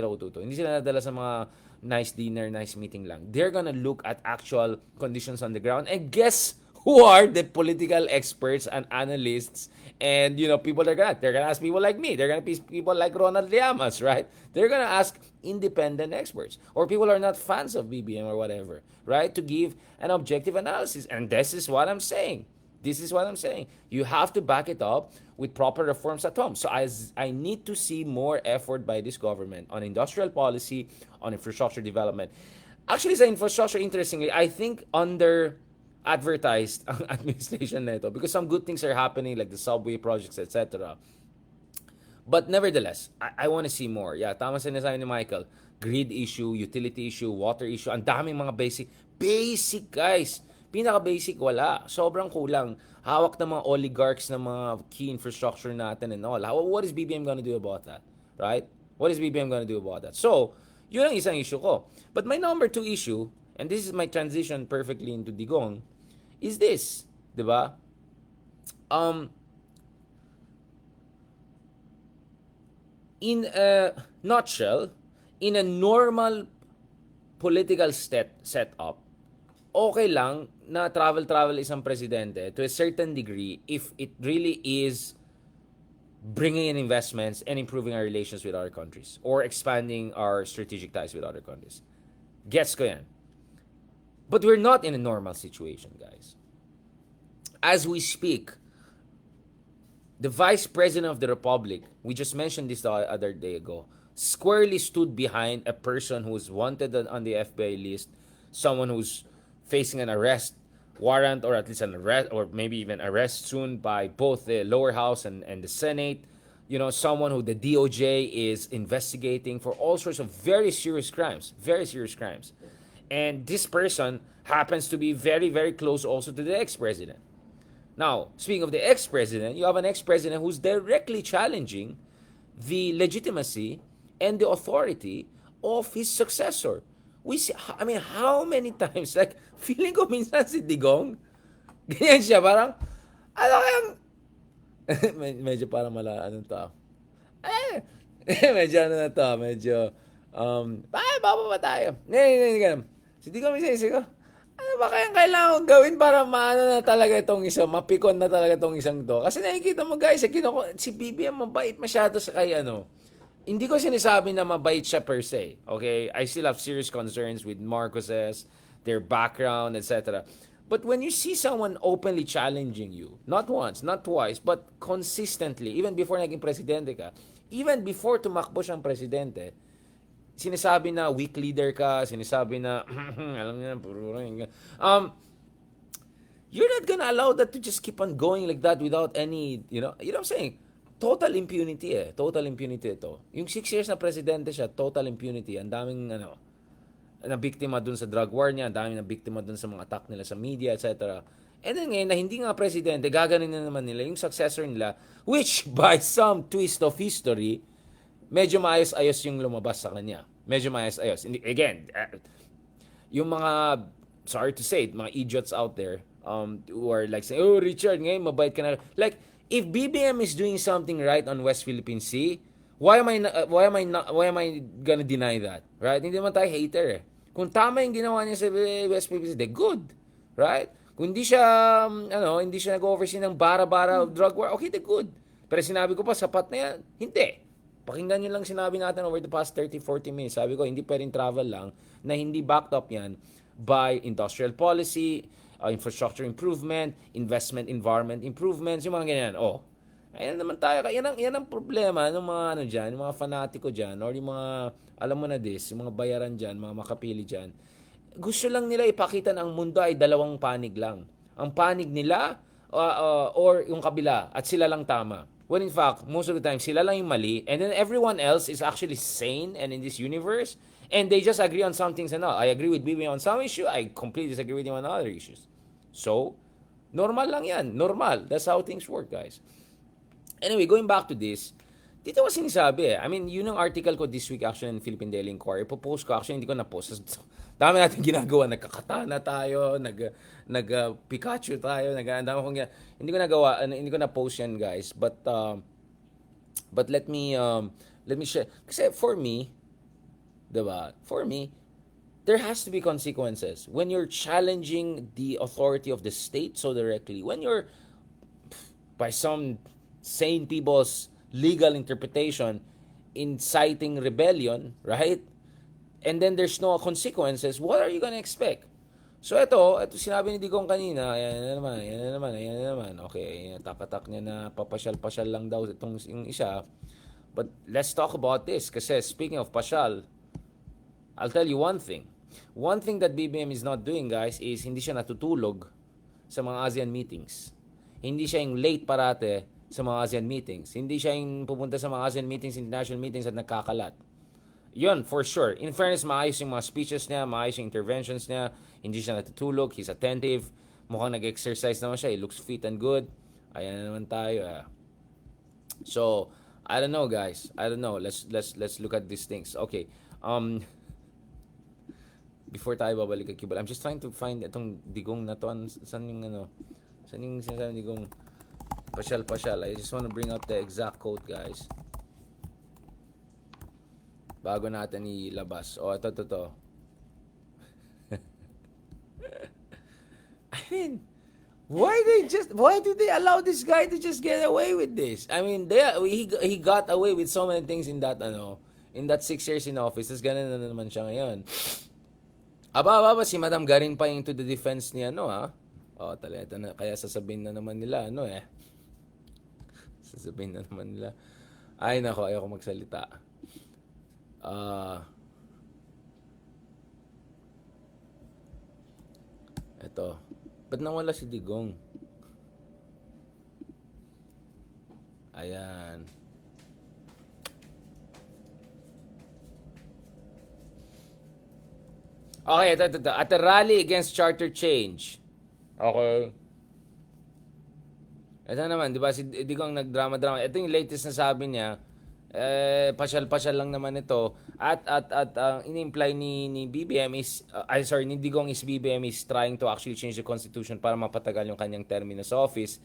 ututo. Hindi sila nadala sa mga nice dinner, nice meeting lang. They're gonna look at actual conditions on the ground. And guess who are the political experts and analysts and, people they're gonna ask people like me. They're gonna ask people like Ronald Llamas, right? They're gonna ask independent experts or people who are not fans of BBM or whatever, right? To give an objective analysis. And this is what I'm saying. You have to back it up with proper reforms at home. So I need to see more effort by this government on industrial policy, on infrastructure development. Actually, sa infrastructure, interestingly, I think under-advertised ang administration nito because some good things are happening like the subway projects, etc. But nevertheless, I want to see more. Yeah, tama sinasabi ni Michael. Grid issue, utility issue, water issue. Ang daming mga basic guys. Pinaka-basic, wala. Sobrang kulang. Hawak ng mga oligarchs ng mga key infrastructure natin and all. What is BBM gonna do about that? Right? What is BBM gonna do about that? So, yun ang isang issue ko. But my number 2 issue, and this is my transition perfectly into Digong, is this. Diba? In a nutshell, in a normal political setup, okay lang na travel isang presidente to a certain degree if it really is bringing in investments and improving our relations with other countries or expanding our strategic ties with other countries. Gets ko yan. But we're not in a normal situation, guys. As we speak, the Vice President of the Republic, we just mentioned this the other day ago, squarely stood behind a person who's wanted on the FBI list, someone who's facing an arrest warrant or at least an arrest or maybe even arrest soon by both the lower house and the Senate. Someone who the DOJ is investigating for all sorts of very serious crimes. And this person happens to be very, very close also to the ex-president, Now, speaking of the ex-president, you have an ex-president who's directly challenging the legitimacy and the authority of his successor. We see, I mean, how many times, like, feeling ko minsan si Digong, ganyan siya, parang, ano kayang, medyo parang anong tao. Eh, medyo ano na to, medyo, baba ba tayo? Ganyan. Si Digong minsan, isip ko, ano ba kayang kailangan kong gawin para maano na talaga itong isa, mapikon na talaga itong isang to? Kasi nakikita mo guys, si BBM mabait masyado sa kay ano. Hindi ko sinasabi na mabait siya per se. Okay? I still have serious concerns with Marcoses, their background, etc. But when you see someone openly challenging you, not once, not twice, but consistently, even before naging presidente ka, even before tumakbo siyang presidente, sinasabi na weak leader ka, sinasabi na, alam niyo na, you're not gonna allow that to just keep on going like that without any, you know what I'm saying? Total impunity eh. Total impunity ito. Yung 6 years na presidente siya, total impunity. Ang daming, na biktima dun sa drug war niya, ang daming na biktima dun sa mga attack nila sa media, etc. And then ngayon, na hindi nga presidente, gaganin na naman nila yung successor nila, which by some twist of history, medyo maayos-ayos yung lumabas sa kanya. Medyo maayos-ayos. Again, yung mga, sorry to say, mga idiots out there, who are like saying, oh, Richard, ngayon, mabait ka na. Like, if BBM is doing something right on West Philippine Sea, why am I gonna deny that? Right? Hindi naman tayo hater eh. Kung tama yung ginawa niya sa West Philippine Sea, they good. Right? Kung hindi siya, hindi siya nag-oversee ng bara-bara drug war, okay, they good. Pero sinabi ko pa, sapat na yan. Hindi. Pakinggan nyo lang sinabi natin over the past 30-40 minutes. Sabi ko, hindi pwedeng travel lang na hindi backed up yan by industrial policy, infrastructure improvement, investment environment improvements, yung mga ganyan. Oh, ayan naman tayo. Yan ang problema ng mga dyan, yung mga fanatiko dyan, or yung mga, alam mo na this, yung mga bayaran dyan, mga makapili dyan. Gusto lang nila ipakita na ang mundo ay dalawang panig lang. Ang panig nila, or yung kabila, at sila lang tama. When in fact, most of the time, sila lang yung mali, and then everyone else is actually sane and in this universe, and they just agree on some things and all. I agree with Bibi on some issue, I completely disagree with him on other issues. So, normal lang yan. Normal. That's how things work, guys. Anyway, going back to this, dito ko sinasabi eh. I mean, yun ang article ko this week actually in Philippine Daily Inquiry. Ipopost ko. Actually, hindi ko na-post. Dami natin ginagawa. Nagkakatana tayo, nag-Pikachu tayo, hindi ko nagawa, hindi ko na-post yan, guys. But let me share. Kasi for me, diba? For me, there has to be consequences when you're challenging the authority of the state so directly. When you're, by some sane people's legal interpretation, inciting rebellion, right? And then there's no consequences, what are you gonna expect? So ito sinabi ni Digong kanina, ayan na naman. Okay, tak-tak niya na papasyal-pasyal lang daw yung isa. But let's talk about this. Kasi speaking of pasyal, I'll tell you one thing. One thing that BBM is not doing, guys, is hindi siya natutulog sa mga ASEAN meetings. Hindi siya yung late parate sa mga ASEAN meetings. Hindi siya yung pupunta sa mga ASEAN meetings, international meetings at nagkakalat. Yun, for sure. In fairness, maayos yung mga speeches niya, maayos yung interventions niya. Hindi siya natutulog, he's attentive. Mukhang nag-exercise naman siya, he looks fit and good. Ayan na naman tayo. So, I don't know, guys. I don't know. Let's look at these things. Okay. Before tayo babalik kay Cubal, I'm just trying to find itong Digong na to. Saan yung sinasabi Digong pasyal. I just want to bring up the exact quote, guys. Bago natin ilabas. Ito. I mean, why do they allow this guy to just get away with this? I mean, he got away with so many things in that 6 years in office. Tapos ganun na naman siya ngayon. Aba, si Madam Garin pa yung to the defense niya, ha? Talaga na. Kaya sasabihin na naman nila, Sasabihin na naman nila. Ay, nako, ayoko magsalita. Ito. Ba't nawala si Digong? Ayan. Okay, ito. At a rally against charter change. Okay. Ito naman, di ba, si Digong nagdrama-drama. Ito yung latest na sabi niya, pasyal-pasyal lang naman ito. At in-imply ni BBM is, sorry, ni Digong is BBM is trying to actually change the constitution para mapatagal yung kanyang termino sa office.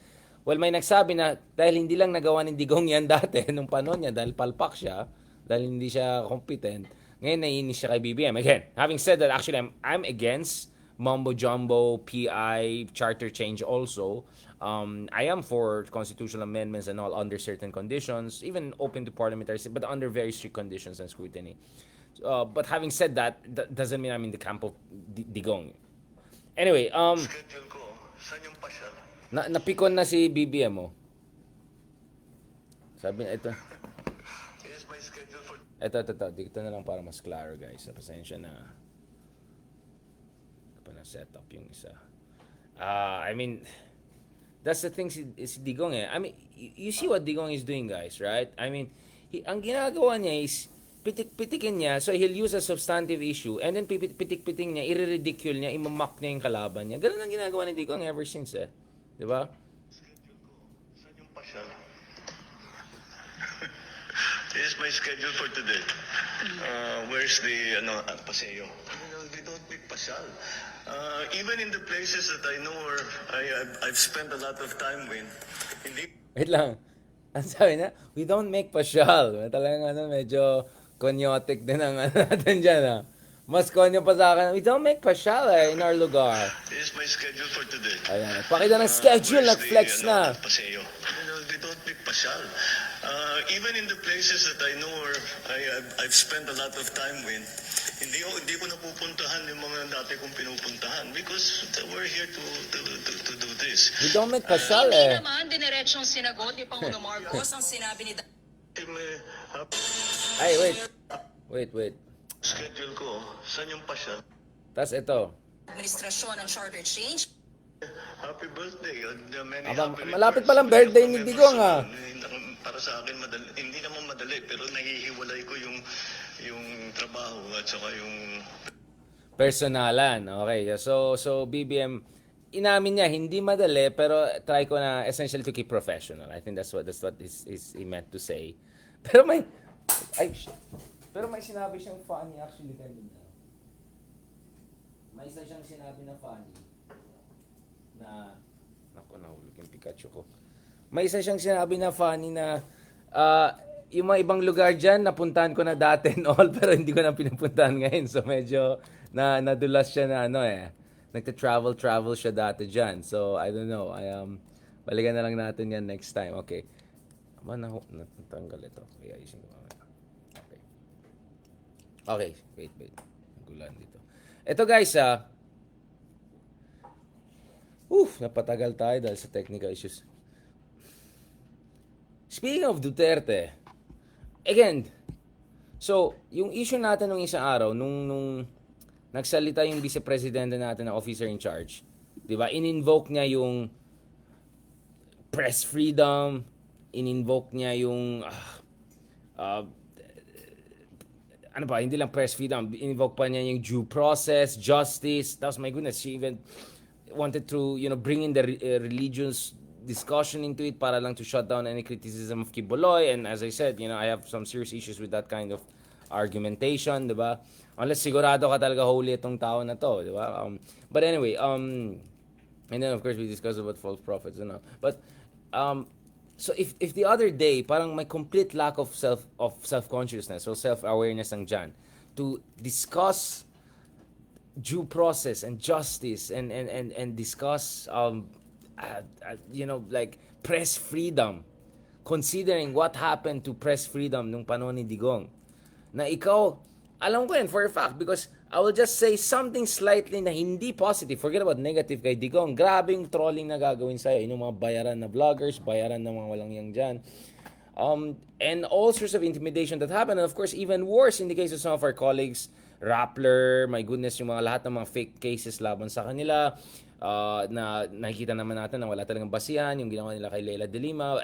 Well, may nagsabi na dahil hindi lang nagawa ni Digong yan dati nung panahon niya, dahil palpak siya, dahil hindi siya competent, ngayon naiinis siya kay BBM. Again, having said that, actually, I'm against mumbo jumbo, PI, charter change also. I am for constitutional amendments and all under certain conditions, even open to parliamentary, but under very strict conditions and scrutiny. But having said that, that doesn't mean I'm in the camp of Digong. Anyway, Schedule ko, saan yung pasyal? napikon na si BBM mo. Sabi na ito. Here's my schedule for... Ito. Dito na lang para mas klaro, guys. Pasensya na. Ito pa na set up yung isa. I mean, that's the thing si Digong eh. I mean, you see what Digong is doing, guys, right? I mean, ang ginagawa niya is pitik-pitikin niya, so he'll use a substantive issue, and then pitik-piting niya, i-ridicule niya, imamak niya yung kalaban niya. Ganun ang ginagawa ni Digong ever since eh. Di ba? Schedule ko, saan yung pasyal? Here's my schedule for today. Where's the, paseo? We don't make pasyal. Even in the places that I know or I've spent a lot of time with, hindi... Wait lang. Ang sabi na, we don't make pasyal. Talagang medyo konyotic din ang natin dyan Mas konyo pa sa akin, we don't make pasyal in our lugar. Here's my schedule for today. Ayan, pakita ng schedule, nag-flex na. Paseo. We don't make pasyal. Even in the places that I know or I've spent a lot of time with, hindi ko napupuntahan yung mga dati kong pinupuntahan because we're here to do this. We don't make pasyal Hindi naman dineretsong sinagot ni Pangulo Marcos ang sinabi ni Ay, wait. Schedule ko, saan yung pasyal? Tas ito. administrasyon ng charter change. Happy birthday. Many Aba, happy malapit returns. pa lang birthday ni Members Digong, Para sa akin, hindi naman madali, pero nahihiwalay ko yung trabaho at saka yung... Personalan. Okay. So BBM, inamin niya, hindi madali, pero try ko na essentially to keep professional. I think that's what he meant to say. Pero may sinabi siyang funny actually kanina. May isa siyang sinabi na funny na nahulog yung Pikachu ko. May isa siyang sinabi na funny na yung mga ibang lugar dyan, napuntahan ko na dati and all, pero hindi ko na pinupuntahan ngayon. So medyo nadulas siya na nagta-travel siya dati dyan. So I don't know. Balikan na lang natin yan next time. Okay. Natanggal ito. Okay, ayusin ko. Okay, wait. Gulan dito. Ito guys, napatagal tayo dahil sa technical issues. Speaking of Duterte, again, so, yung issue natin nung isang araw, nung nagsalita yung vice-presidente natin na officer in charge, di ba? In-invoke niya yung press freedom, in-invoke niya yung hindi lang press freedom, invoke pa niya yung due process, justice. Tapos, my goodness, she even wanted to, bring in the religious discussion into it para lang to shut down any criticism of Kiboloy. And as I said, I have some serious issues with that kind of argumentation, di ba? Unless sigurado ka talaga holy itong tao na to, di ba? But anyway, and then of course we discussed about false prophets and all. But, so if the other day parang may complete lack of self-consciousness or self-awareness ang dyan to discuss due process and justice and discuss like press freedom, considering what happened to press freedom nung panahon ni Digong, na ikaw alam ko yan for a fact because I will just say something slightly na hindi positive. Forget about negative kay Digong. Grabing trolling na gagawin sa'yo. Yung mga bayaran na vloggers, bayaran na mga walang yang dyan. And all sorts of intimidation that happened. And of course, even worse in the case of some of our colleagues, Rappler, my goodness, yung mga lahat ng mga fake cases laban sa kanila. Na nakikita naman natin na wala talagang basihan. Yung ginawa nila kay Leila de Lima.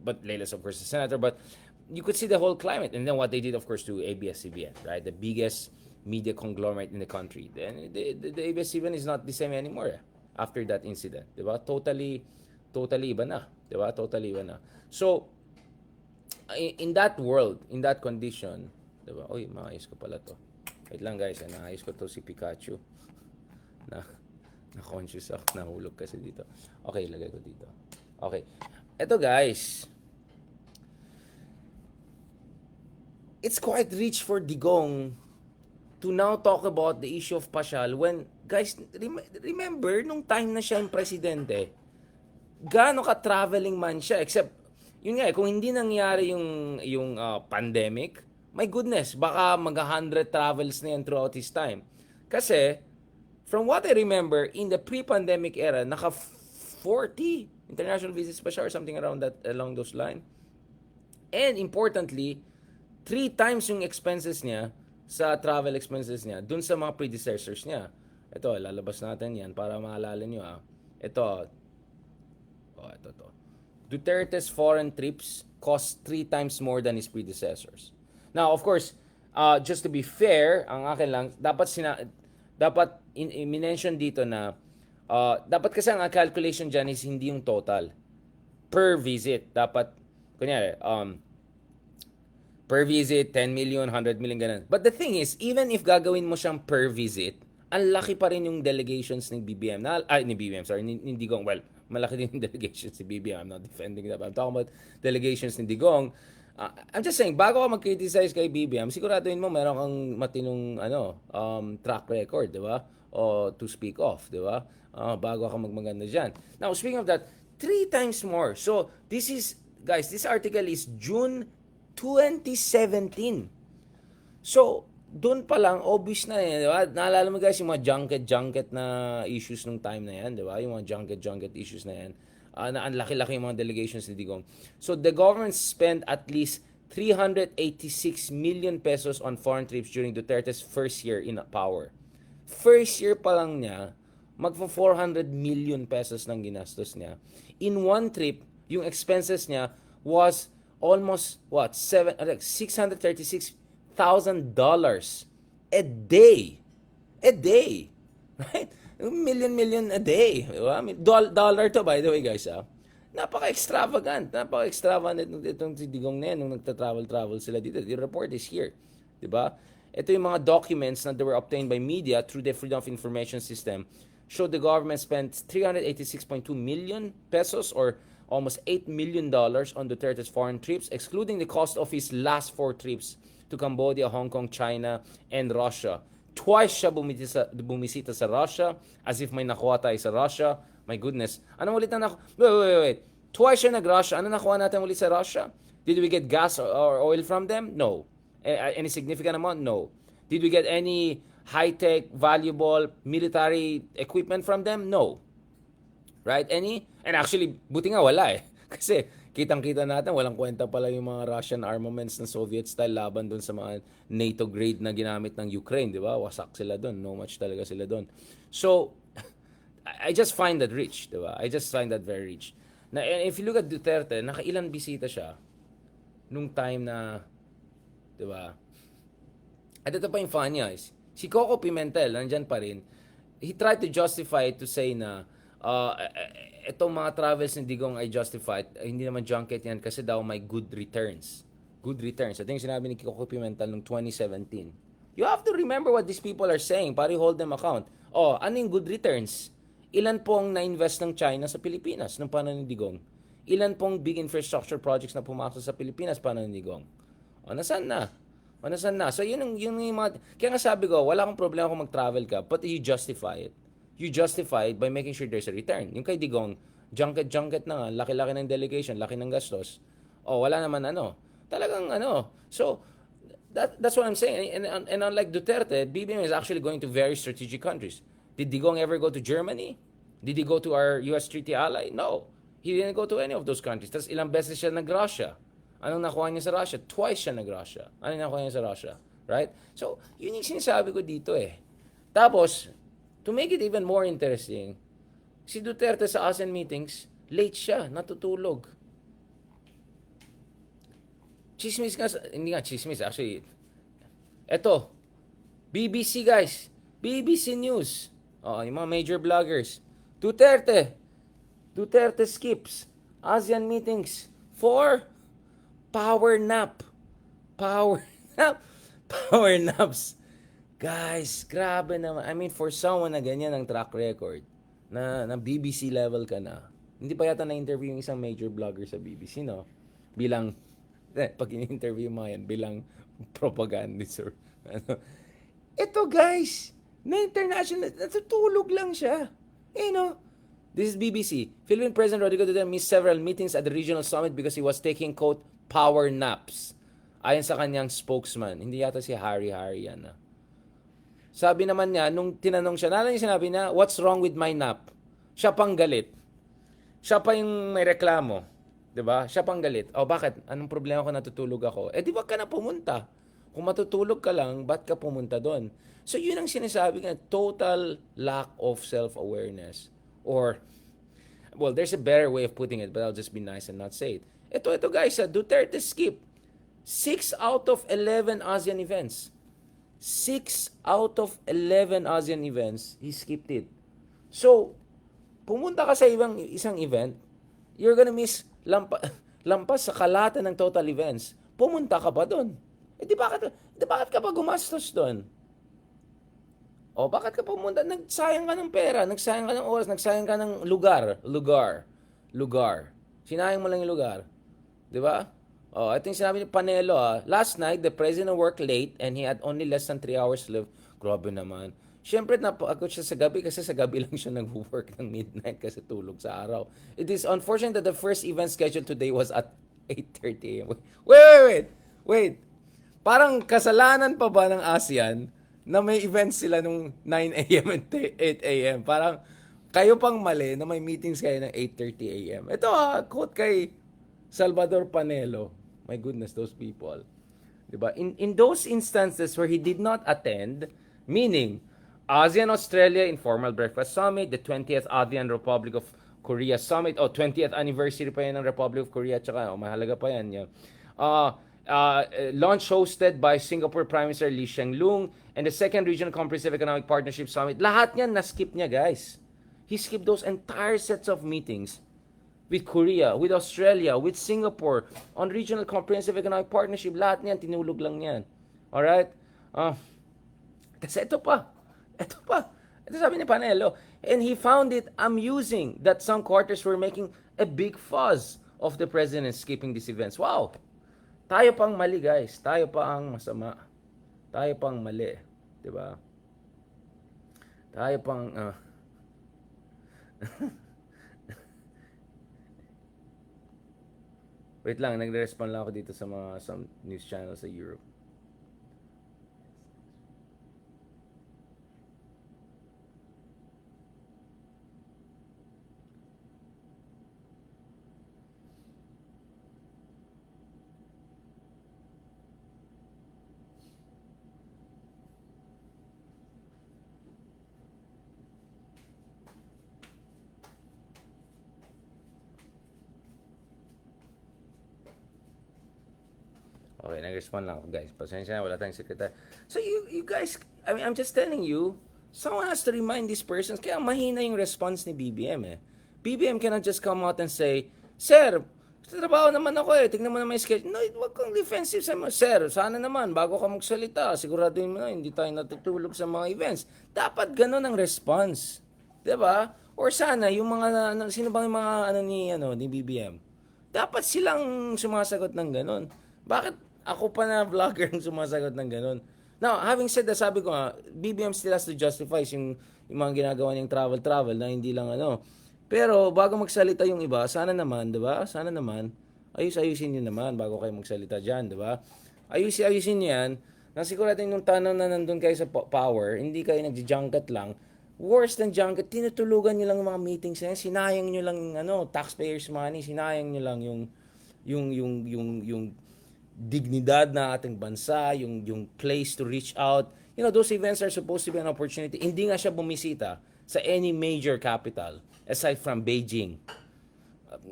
But Leila's of course a senator. But you could see the whole climate. And then what they did, of course, to ABS-CBN, right? The biggest media conglomerate in the country. Then the ABS-CBN is not the same anymore after that incident, diba? Totally totally iba na. Diba? Totally iba na. So, in that world, in that condition, diba? Uy, maayos ko pala to. Wait lang guys, naayos ko to si Pikachu. Na, na-conscious ako, nahulog kasi dito. Okay, lagay ko dito. Okay. Ito guys, it's quite rich for Digong to now talk about the issue of Pasyal when, guys, remember, nung time na siya yung presidente, gaano ka-traveling man siya, except, yun nga, kung hindi nangyari yung pandemic, my goodness, baka mag-100 travels na yan throughout his time. Kasi, from what I remember, in the pre-pandemic era, naka 40 international visits pa siya or something along those lines. And importantly, 3 times yung expenses niya sa travel expenses niya dun sa mga predecessors niya. Ito, lalabas natin yan para maalala nyo. Ito. Duterte's foreign trips cost 3 times more than his predecessors. Now, of course, just to be fair, ang akin lang, dapat i-mention dito na dapat kasi ang calculation dyan is hindi yung total. Per visit. Dapat, kunyari, per visit, 10 million, 100 million, ganun. But the thing is, even if gagawin mo siyang per visit, ang laki pa rin yung delegations ng BBM. Ni BBM, sorry, ni Digong. Well, malaki din yung delegations ni BBM. I'm not defending that. I'm talking about delegations ni Digong. I'm just saying, bago ka mag-criticize kay BBM, siguraduhin mo meron kang matinong track record, di ba? O to speak of, di ba? Bago ka magmaganda dyan. Now, speaking of that, 3 times more. So, this is, guys, this article is June 2017. So, doon pa lang, obvious na yan, di ba? Naalala mo guys, yung mga junket na issues nung time na yan, di ba? Yung mga junket issues na yan. Na ang laki-laki yung mga delegations ni Digong. So, the government spent at least 386 million pesos on foreign trips during Duterte's first year in power. First year pa lang niya, magpo-400 million pesos nang ginastos niya. In one trip, yung expenses niya was almost $636,000 a day. A day. Right? Million a day. Diba? Dollar to, by the way, guys. Napaka-extravagant. Napaka-extravagant itong si Digong na yan nung nagta-travel sila dito. The report is here. Diba? Ito yung mga documents na they were obtained by media through the Freedom of Information System showed the government spent 386.2 million pesos or almost $8 million on Duterte's foreign trips, excluding the cost of his last 4 trips to Cambodia, Hong Kong, China, and Russia. Twice siya bumisita sa Russia as if may nakuha tayo sa Russia. My goodness. Anong ulit na Wait. Twice siya nag-Russia. Ano nakuha natin ulit sa Russia? Did we get gas or oil from them? No. Any significant amount? No. Did we get any high-tech, valuable military equipment from them? No. Right? Any? And actually, buti nga wala eh. Kasi kitang-kita natin, walang kwenta pala yung mga Russian armaments na Soviet style laban dun sa mga NATO grade na ginamit ng Ukraine, di ba? Wasak sila dun. No much talaga sila dun. So, I just find that rich, di ba? I just find that very rich. Na, if you look at Duterte, nakailan bisita siya nung time na, di ba? At ito pa yung funny guys. Si Coco Pimentel, nandyan pa rin. He tried to justify it to say na itong mga travels ni Digong ay justified. Hindi naman junket yan kasi daw may good returns. Good returns. Ito yung sinabi ni Coco Pimentel noong 2017. You have to remember what these people are saying para hold them account. Ano yung good returns? Ilan pong na-invest ng China sa Pilipinas nung panahon ni Digong? Ilan pong big infrastructure projects na pumasok sa Pilipinas panahon ni Digong? Nasaan na? So yun yung mga, kaya nga sabi ko, wala akong problema kung mag-travel ka, but you justify it. You justify it by making sure there's a return. Yung kay Digong, junket na nga, laki-laki ng delegation, laki ng gastos. Wala naman talagang So, that's what I'm saying. And unlike Duterte, BBM is actually going to very strategic countries. Did Digong ever go to Germany? Did he go to our US treaty ally? No. He didn't go to any of those countries. Tapos ilang beses siya nag-Russia. Anong nakuha niya sa Russia? Twice siya nag-Russia. Anong nakuha niya sa Russia? Right? So, yun yung sinasabi ko dito eh. Tapos, to make it even more interesting, si Duterte sa ASEAN meetings, late siya, natutulog. Chismis nga, hindi nga chismis, actually. Eto, BBC guys, BBC News. Yung mga major vloggers. Duterte Duterte skips ASEAN meetings for power nap. Power nap. Power naps. Guys, grabe naman. I mean, for someone na ganyan ang track record, na BBC level ka na, hindi pa yata na-interview yung isang major vlogger sa BBC, no? Bilang, pag in-interview mo yan, bilang propagandist or ano. Ito guys, na international, natutulog lang siya. You know, this is BBC. Philippine President Rodrigo Duterte missed several meetings at the regional summit because he was taking, quote, power naps. Ayon sa kanyang spokesman. Hindi yata si Harry yan. Sabi naman niya, nung tinanong siya, naalala niya sinabi niya, what's wrong with my nap? Siya pang galit. Siya pa yung may reklamo. 'Di ba? Siya pang galit. O bakit? Anong problema kung natutulog ako? Di wag ka na pumunta. Kung matutulog ka lang, ba't ka pumunta doon? So yun ang sinasabi nga, total lack of self-awareness. Or, well, there's a better way of putting it, but I'll just be nice and not say it. Ito guys, Duterte skip 6 out of 11 ASEAN events. 6 out of 11 ASEAN events, he skipped it. So, pumunta ka sa isang event, you're gonna miss lampas sa kalahatan ng total events. Pumunta ka pa doon. Di bakit ka pa gumastos doon? O bakit ka pumunta? Nagsayang ka ng pera, nagsayang ka ng oras, nagsayang ka ng lugar. Sinayang mo lang yung lugar. Di ba? Oh, ito yung sinabi ni Panelo. Last night, the president worked late and he had only less than 3 hours left. Grabe naman. Siyempre, napagod siya sa gabi kasi sa gabi lang siya nag-work ng midnight kasi tulog sa araw. It is unfortunate that the first event scheduled today was at 8:30 a.m. Wait. Parang kasalanan pa ba ng ASEAN na may events sila nung 9 a.m. and 8 a.m.? Parang kayo pang mali na may meetings kayo ng 8:30 a.m. Ito quote kay Salvador Panelo. My goodness, those people. Diba? In those instances where he did not attend, meaning ASEAN-Australia Informal Breakfast Summit, the 20th ASEAN Republic of Korea Summit, 20th anniversary pa yan ng Republic of Korea, tsaka mahalaga pa yan. Yeah. Launch hosted by Singapore Prime Minister Lee Hsien Loong and the Second Regional Comprehensive Economic Partnership Summit. Lahat yan na-skip niya, guys. He skipped those entire sets of meetings with Korea, with Australia, with Singapore, on Regional Comprehensive Economic Partnership. Lahat niyan, tinulog lang yan. Alright? Kasi ito pa. Ito sabi ni Panelo. And he found it amusing that some quarters were making a big fuss of the president skipping these events. Wow! Tayo pang mali, guys. Tayo pa ang masama. Tayo pang mali. Diba? Tayo pang... Wait lang, nagre-respond lang ako dito sa some news channels sa Europe. Okay, nag-respond lang ako, guys. Pasensya na, wala tayong secretary. So, you guys, I mean, I'm just telling you, someone has to remind these persons, kaya mahina yung response ni BBM eh. BBM cannot just come out and say, Sir, trabaho naman ako eh, tignan mo na may schedule. No, wag kang defensive sa mga, Sir, sana naman, bago ka magsalita, siguraduhin mo na, hindi tayo natutulog sa mga events. Dapat ganun ang response. Diba? Or sana, yung mga, sino bang yung mga, ni BBM? Dapat silang sumasagot ng ganun. Bakit ako pa na vlogger ang sumasagot ng ganun? Now, having said that, sabi ko nga, BBM still has to justify yung mga ginagawa niyang travel na hindi lang Pero bago magsalita yung iba, sana naman, 'di ba? Sana naman ayusin niyo naman bago kayo magsalita diyan, 'di ba? Ayusin niyo 'yan. Nasiguraduhin yung tanong na nandun kayo sa power, hindi kayo nagji-junket lang. Worse than junket, tinutulugan niyo lang yung mga meetings na yan, sinayang niyo lang yung taxpayers money, sinayang niyo lang yung dignidad na ating bansa, yung place to reach out. You know, those events are supposed to be an opportunity. Hindi nga siya bumisita sa any major capital aside from Beijing.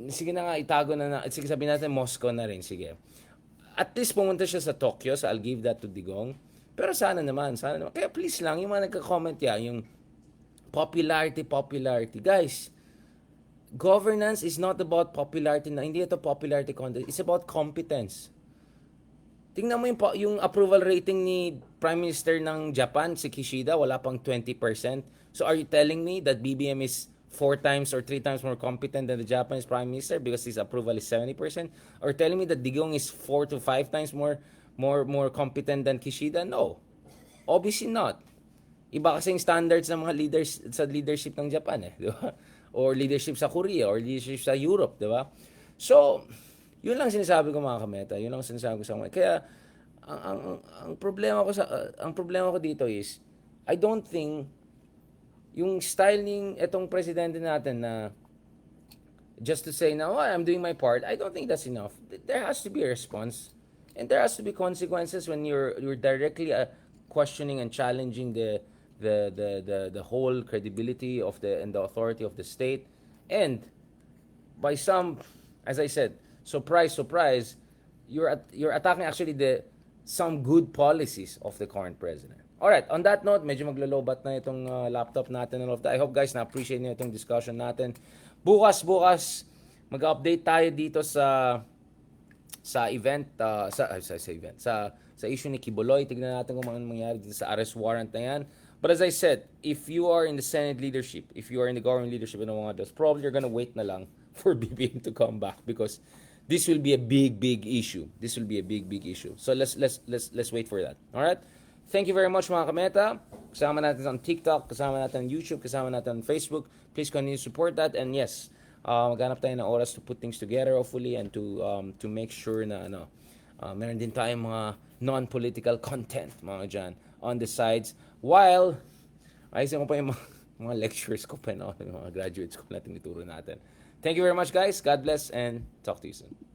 Sige na nga, itago na. Sige, sabihin natin Moscow na rin, sige. At least pumunta siya sa Tokyo, so I'll give that to Digong. Pero sana naman. Kaya please lang, yung mga nagka-comment yan, yung popularity. Guys, governance is not about popularity na, hindi ito popularity contest. It's about competence. Tingnan mo yung approval rating ni Prime Minister ng Japan, si Kishida, wala pang 20%. So are you telling me that BBM is 4 times or 3 times more competent than the Japanese Prime Minister because his approval is 70%? Or telling me that Digong is 4 to 5 times more competent than Kishida? No. Obviously not. Iba kasi yung standards ng mga leaders sa leadership ng Japan di ba? Or leadership sa Korea or leadership sa Europe, di ba? So, yun lang sinasabi ko mga kameta. Yun lang sinasabi ko sa mga. Kaya ang problema ko ang problema ko dito is I don't think yung style ng etong presidente natin na just to say now, oh, I'm doing my part, I don't think that's enough. There has to be a response and there has to be consequences when you're directly questioning and challenging the whole credibility of and the authority of the state, and by some, as I said, surprise, you're attacking actually some good policies of the current president. Alright, on that note, medyo maglalobat na itong laptop natin and all of that. I hope guys na-appreciate niyo itong discussion natin. Bukas, mag-update tayo dito sa event, sa issue ni Kibuloy. Tignan natin kung ano mangyari dito sa arrest warrant na yan. But as I said, if you are in the Senate leadership, if you are in the government leadership and mga others, probably you're gonna wait na lang for BBM to come back because this will be a big issue. This will be a big issue. So let's wait for that. All right? Thank you very much mga kameta. Kasama natin on TikTok, kasama natin on YouTube, kasama natin on Facebook. Please continue to support that, and yes, maghanap tayo ng oras to put things together hopefully and to make sure na meron din tayong mga non-political content mga dyan on the sides while ayusin ko pa yung mga lectures ko pa yung mga graduates ko natin ituro natin. Thank you very much guys. God bless and talk to you soon.